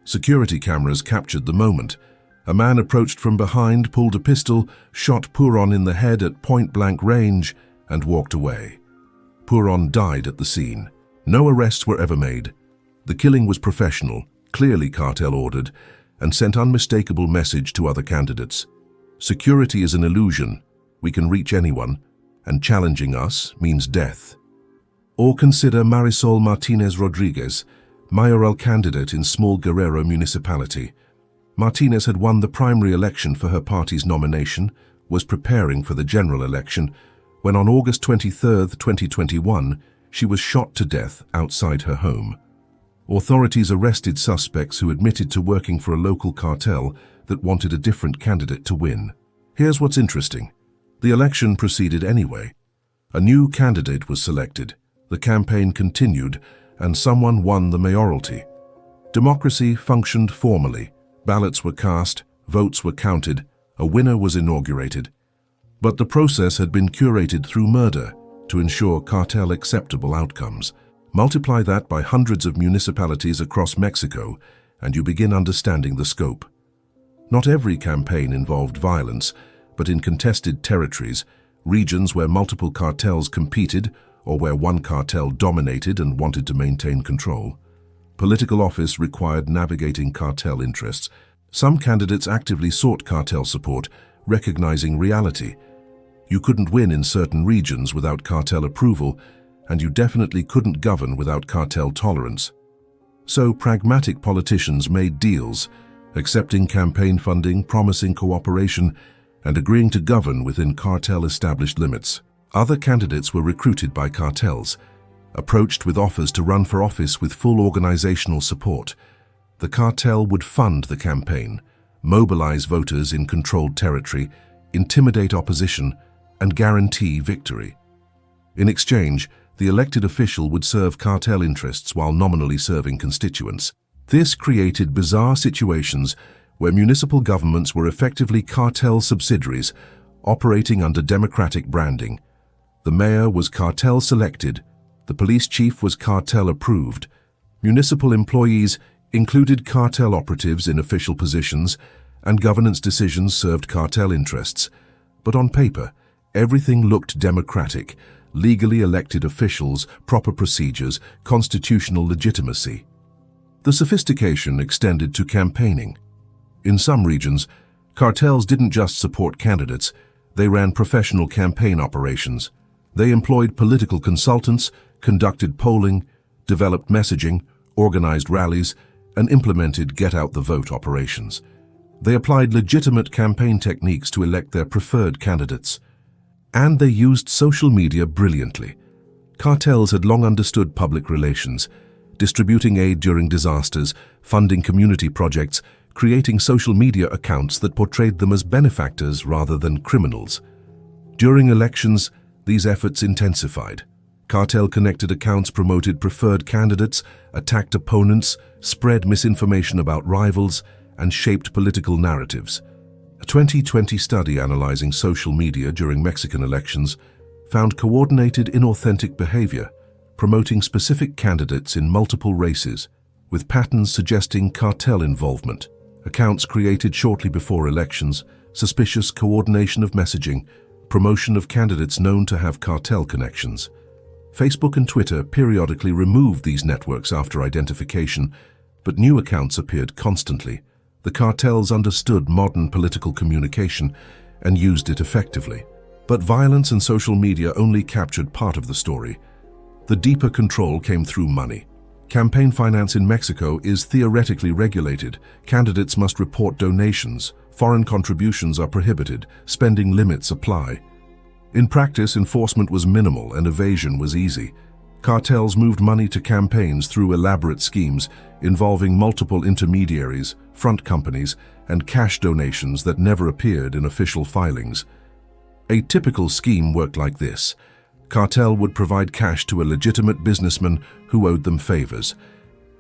Speaker 1: Security cameras captured the moment. A man approached from behind, pulled a pistol, shot Puron in the head at point-blank range, and walked away. Puron died at the scene. No arrests were ever made. The killing was professional, clearly cartel-ordered, and sent unmistakable message to other candidates. Security is an illusion. We can reach anyone, and challenging us means death. Or consider Marisol Martinez Rodriguez, mayoral candidate in small Guerrero municipality. Martinez had won the primary election for her party's nomination, was preparing for the general election, when on August 23, 2021, she was shot to death outside her home. Authorities arrested suspects who admitted to working for a local cartel that wanted a different candidate to win. Here's what's interesting. The election proceeded anyway. A new candidate was selected. The campaign continued, and someone won the mayoralty. Democracy functioned formally. Ballots were cast, votes were counted, a winner was inaugurated. But the process had been curated through murder to ensure cartel-acceptable outcomes. Multiply that by hundreds of municipalities across Mexico, and you begin understanding the scope. Not every campaign involved violence, but in contested territories, regions where multiple cartels competed or where one cartel dominated and wanted to maintain control. Political office required navigating cartel interests. Some candidates actively sought cartel support, recognizing reality. You couldn't win in certain regions without cartel approval, and you definitely couldn't govern without cartel tolerance. So pragmatic politicians made deals, accepting campaign funding, promising cooperation, and agreeing to govern within cartel-established limits. Other candidates were recruited by cartels, approached with offers to run for office with full organizational support. The cartel would fund the campaign, mobilize voters in controlled territory, intimidate opposition, and guarantee victory. In exchange, the elected official would serve cartel interests while nominally serving constituents. This created bizarre situations where municipal governments were effectively cartel subsidiaries operating under democratic branding. The mayor was cartel-selected, the police chief was cartel-approved, municipal employees included cartel operatives in official positions, and governance decisions served cartel interests. But on paper, everything looked democratic: legally elected officials, proper procedures, constitutional legitimacy. The sophistication extended to campaigning. In some regions, cartels didn't just support candidates, they ran professional campaign operations. They employed political consultants, conducted polling, developed messaging, organized rallies, and implemented get-out-the-vote operations. They applied legitimate campaign techniques to elect their preferred candidates. And they used social media brilliantly. Cartels had long understood public relations, distributing aid during disasters, funding community projects, creating social media accounts that portrayed them as benefactors rather than criminals. During elections, these efforts intensified. Cartel-connected accounts promoted preferred candidates, attacked opponents, spread misinformation about rivals, and shaped political narratives. A 2020 study analyzing social media during Mexican elections found coordinated inauthentic behavior, promoting specific candidates in multiple races, with patterns suggesting cartel involvement. Accounts created shortly before elections, suspicious coordination of messaging, promotion of candidates known to have cartel connections. Facebook and Twitter periodically removed these networks after identification, but new accounts appeared constantly. The cartels understood modern political communication and used it effectively. But violence and social media only captured part of the story. The deeper control came through money. Campaign finance in Mexico is theoretically regulated. Candidates must report donations, foreign contributions are prohibited, spending limits apply. In practice, enforcement was minimal and evasion was easy. Cartels moved money to campaigns through elaborate schemes involving multiple intermediaries, front companies, and cash donations that never appeared in official filings. A typical scheme worked like this. Cartel would provide cash to a legitimate businessman who owed them favors.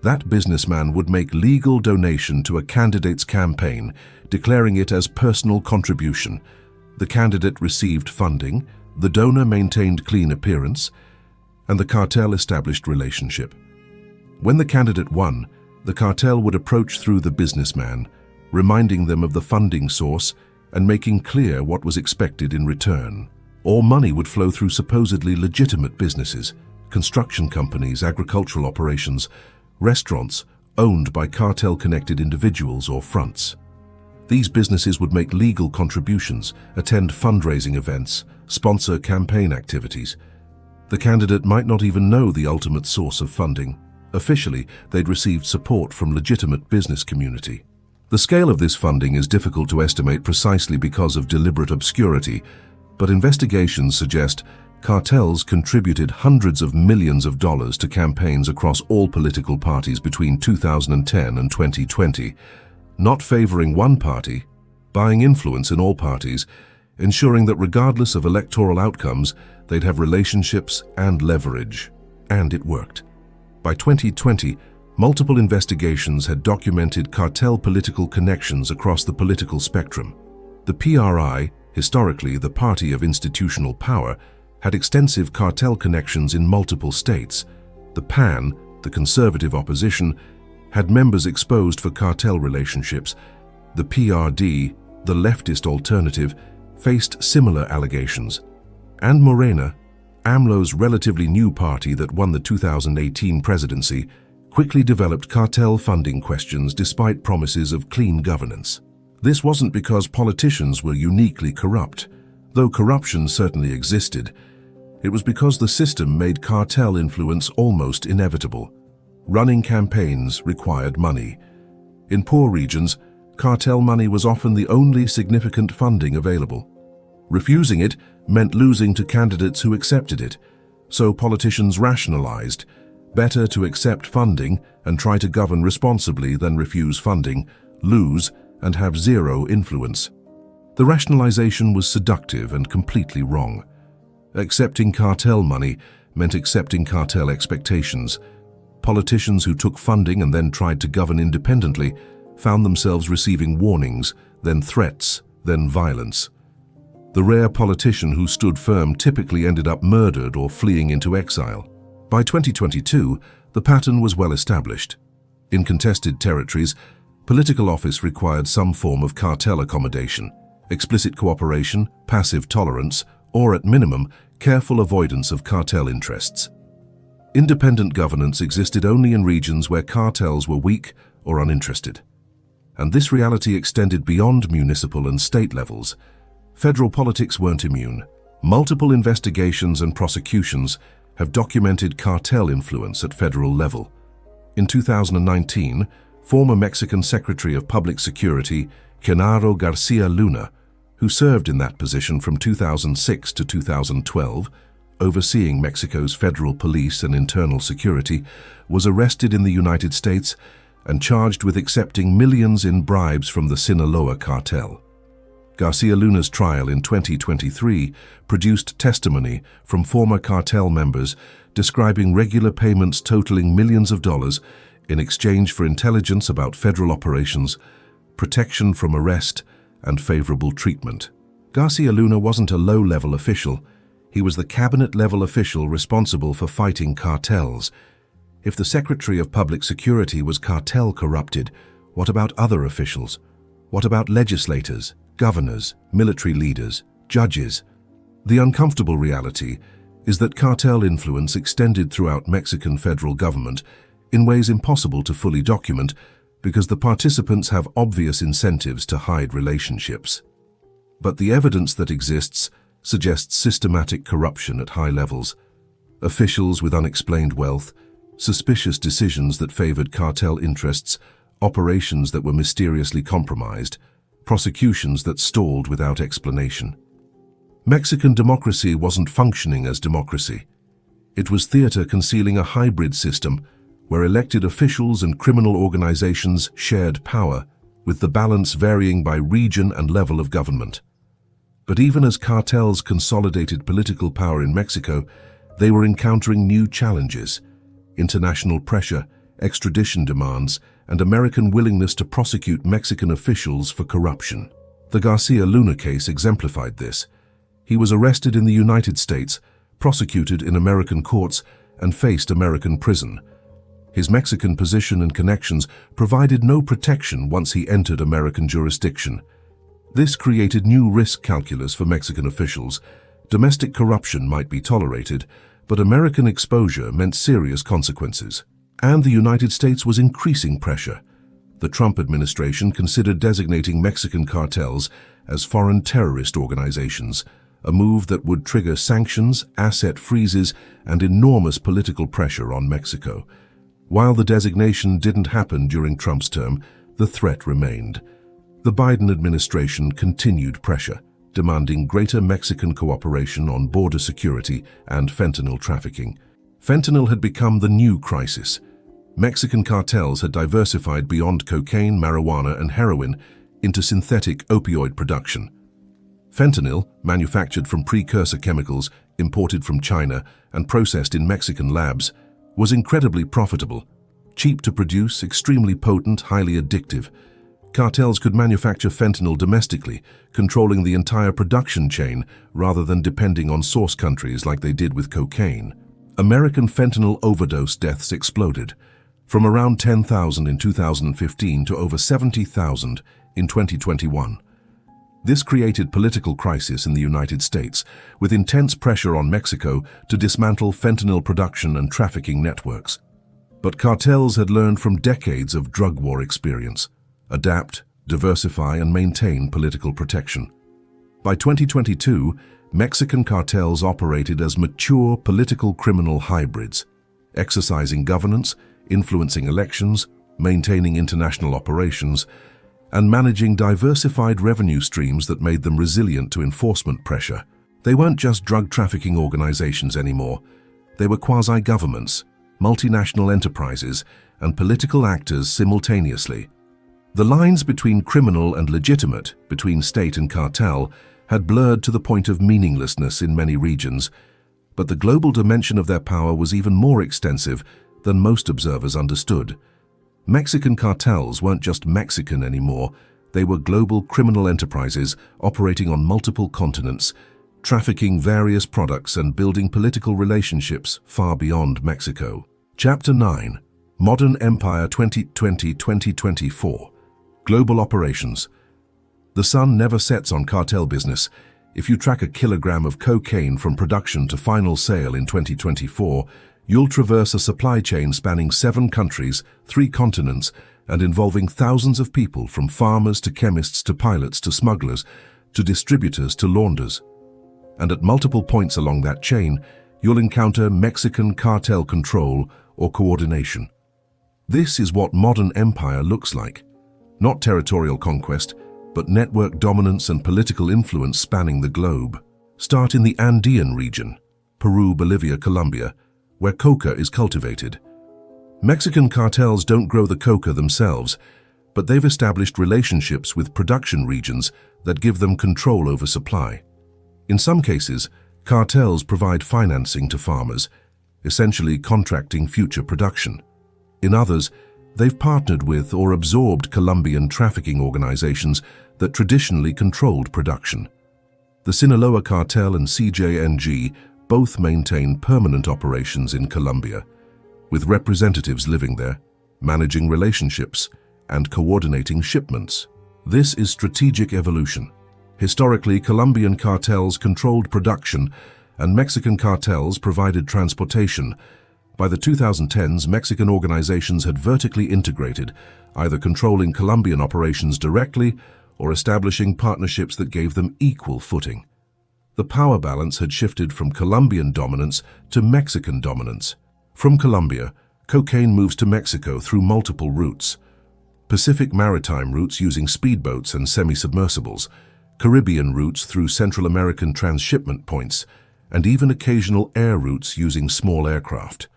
Speaker 1: That businessman would make legal donation to a candidate's campaign, declaring it as personal contribution. The candidate received funding, the donor maintained clean appearance, and the cartel established relationship. When the candidate won, the cartel would approach through the businessman, reminding them of the funding source and making clear what was expected in return. All money would flow through supposedly legitimate businesses, construction companies, agricultural operations, restaurants owned by cartel-connected individuals or fronts. These businesses would make legal contributions, attend fundraising events, sponsor campaign activities. The candidate might not even know the ultimate source of funding. Officially, they'd received support from legitimate business community. The scale of this funding is difficult to estimate precisely because of deliberate obscurity, but investigations suggest cartels contributed hundreds of millions of dollars to campaigns across all political parties between 2010 and 2020, not favoring one party, buying influence in all parties, ensuring that regardless of electoral outcomes, they'd have relationships and leverage. And it worked. By 2020, multiple investigations had documented cartel political connections across the political spectrum. The PRI, historically the party of institutional power, had extensive cartel connections in multiple states. The PAN, the conservative opposition, had members exposed for cartel relationships. The PRD, the leftist alternative, faced similar allegations. And Morena, AMLO's relatively new party that won the 2018 presidency, quickly developed cartel funding questions despite promises of clean governance. This wasn't because politicians were uniquely corrupt, though corruption certainly existed. It was because the system made cartel influence almost inevitable. Running campaigns required money. In poor regions, cartel money was often the only significant funding available. Refusing it meant losing to candidates who accepted it, so politicians rationalized, better to accept funding and try to govern responsibly than refuse funding, lose, and have zero influence. The rationalization was seductive and completely wrong. Accepting cartel money meant accepting cartel expectations. Politicians who took funding and then tried to govern independently found themselves receiving warnings, then threats, then violence. The rare politician who stood firm typically ended up murdered or fleeing into exile. By 2022, the pattern was well established. In contested territories, political office required some form of cartel accommodation, explicit cooperation, passive tolerance, or at minimum, careful avoidance of cartel interests. Independent governance existed only in regions where cartels were weak or uninterested. And this reality extended beyond municipal and state levels. Federal politics weren't immune. Multiple investigations and prosecutions have documented cartel influence at federal level. In 2019, former Mexican Secretary of Public Security Genaro Garcia Luna, who served in that position from 2006 to 2012, overseeing Mexico's federal police and internal security, was arrested in the United States and charged with accepting millions in bribes from the Sinaloa Cartel. Garcia Luna's trial in 2023 produced testimony from former cartel members describing regular payments totaling millions of dollars in exchange for intelligence about federal operations, protection from arrest, and favorable treatment. Garcia Luna wasn't a low-level official. He was the cabinet-level official responsible for fighting cartels. If the Secretary of Public Security was cartel-corrupted, what about other officials? What about legislators, governors, military leaders, judges? The uncomfortable reality is that cartel influence extended throughout Mexican federal government in ways impossible to fully document because the participants have obvious incentives to hide relationships. But the evidence that exists suggests systematic corruption at high levels. Officials with unexplained wealth, suspicious decisions that favored cartel interests, operations that were mysteriously compromised, prosecutions that stalled without explanation. Mexican democracy wasn't functioning as democracy. It was theater concealing a hybrid system where elected officials and criminal organizations shared power, with the balance varying by region and level of government. But even as cartels consolidated political power in Mexico, they were encountering new challenges: international pressure, extradition demands, and American willingness to prosecute Mexican officials for corruption. The Garcia Luna case exemplified this. He was arrested in the United States, prosecuted in American courts, and faced American prison. His Mexican position and connections provided no protection once he entered American jurisdiction. This created new risk calculus for Mexican officials. Domestic corruption might be tolerated, but American exposure meant serious consequences. And the United States was increasing pressure. The Trump administration considered designating Mexican cartels as foreign terrorist organizations, a move that would trigger sanctions, asset freezes, and enormous political pressure on Mexico. While the designation didn't happen during Trump's term, the threat remained. The Biden administration continued pressure, demanding greater Mexican cooperation on border security and fentanyl trafficking. Fentanyl had become the new crisis. Mexican cartels had diversified beyond cocaine, marijuana, and heroin into synthetic opioid production. Fentanyl, manufactured from precursor chemicals imported from China and processed in Mexican labs, was incredibly profitable. Cheap to produce, extremely potent, highly addictive. Cartels could manufacture fentanyl domestically, controlling the entire production chain rather than depending on source countries like they did with cocaine. American fentanyl overdose deaths exploded, from around 10,000 in 2015 to over 70,000 in 2021. This created political crisis in the United States, with intense pressure on Mexico to dismantle fentanyl production and trafficking networks. But cartels had learned from decades of drug war experience: adapt, diversify, and maintain political protection. By 2022, Mexican cartels operated as mature political criminal hybrids, exercising governance, influencing elections, maintaining international operations, and managing diversified revenue streams that made them resilient to enforcement pressure. They weren't just drug trafficking organizations anymore. They were quasi-governments, multinational enterprises, and political actors simultaneously. The lines between criminal and legitimate, between state and cartel, had blurred to the point of meaninglessness in many regions, but the global dimension of their power was even more extensive than most observers understood. Mexican cartels weren't just Mexican anymore, They were global criminal enterprises operating on multiple continents, trafficking various products and building political relationships far beyond Mexico. Chapter 9. Modern Empire 2020-2024. Global Operations. The sun never sets on cartel business. If you track a kilogram of cocaine from production to final sale in 2024, you'll traverse a supply chain spanning 7 countries, 3 continents, and involving thousands of people, from farmers to chemists to pilots to smugglers to distributors to launderers. And at multiple points along that chain, you'll encounter Mexican cartel control or coordination. This is what modern empire looks like. Not territorial conquest, but network dominance and political influence spanning the globe. Start in the Andean region, Peru, Bolivia, Colombia, where coca is cultivated. Mexican cartels don't grow the coca themselves, but they've established relationships with production regions that give them control over supply. In some cases, cartels provide financing to farmers, essentially contracting future production. In others, they've partnered with or absorbed Colombian trafficking organizations that traditionally controlled production. The Sinaloa Cartel and CJNG both maintain permanent operations in Colombia, with representatives living there, managing relationships, and coordinating shipments. This is strategic evolution. Historically, Colombian cartels controlled production and Mexican cartels provided transportation. By the 2010s, Mexican organizations had vertically integrated, either controlling Colombian operations directly or establishing partnerships that gave them equal footing. The power balance had shifted from Colombian dominance to Mexican dominance. From Colombia, cocaine moves to Mexico through multiple routes. Pacific maritime routes using speedboats and semi-submersibles, Caribbean routes through Central American transshipment points, and even occasional air routes using small aircraft.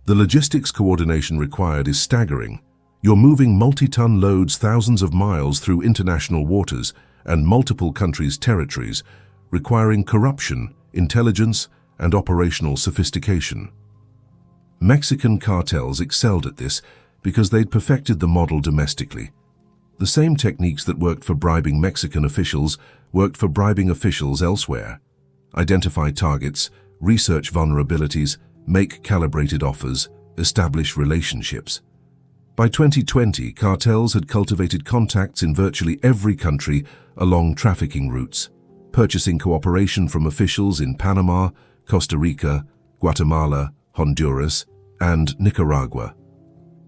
Speaker 1: The logistics coordination required is staggering. You're moving multi-ton loads thousands of miles through international waters and multiple countries' territories, requiring corruption, intelligence, and operational sophistication. Mexican cartels excelled at this because they'd perfected the model domestically. The same techniques that worked for bribing Mexican officials worked for bribing officials elsewhere. Identify targets, research vulnerabilities, make calibrated offers, establish relationships. By 2020, cartels had cultivated contacts in virtually every country along trafficking routes, purchasing cooperation from officials in Panama, Costa Rica, Guatemala, Honduras, and Nicaragua.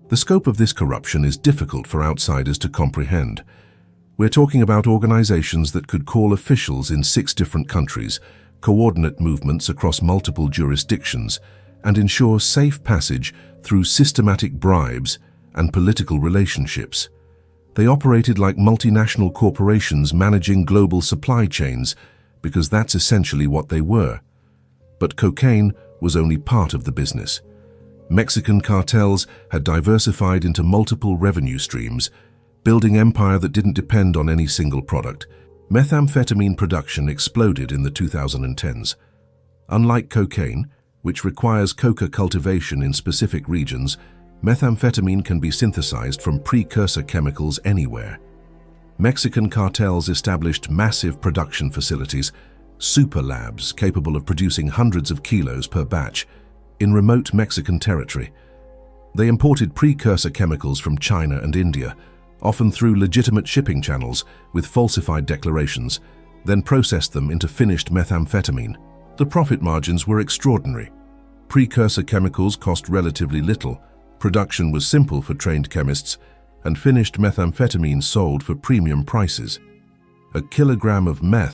Speaker 1: The scope of this corruption is difficult for outsiders to comprehend. We're talking about organizations that could call officials in 6 different countries, coordinate movements across multiple jurisdictions, and ensure safe passage through systematic bribes and political relationships. They operated like multinational corporations managing global supply chains, because that's essentially what they were. But cocaine was only part of the business. Mexican cartels had diversified into multiple revenue streams, building empire that didn't depend on any single product. Methamphetamine production exploded in the 2010s. Unlike cocaine, which requires coca cultivation in specific regions, methamphetamine can be synthesized from precursor chemicals anywhere. Mexican cartels established massive production facilities, super labs capable of producing hundreds of kilos per batch, in remote Mexican territory. They imported precursor chemicals from China and India, often through legitimate shipping channels with falsified declarations, then processed them into finished methamphetamine. The profit margins were extraordinary. Precursor chemicals cost relatively little, production was simple for trained chemists, and finished methamphetamine sold for premium prices. A kilogram of meth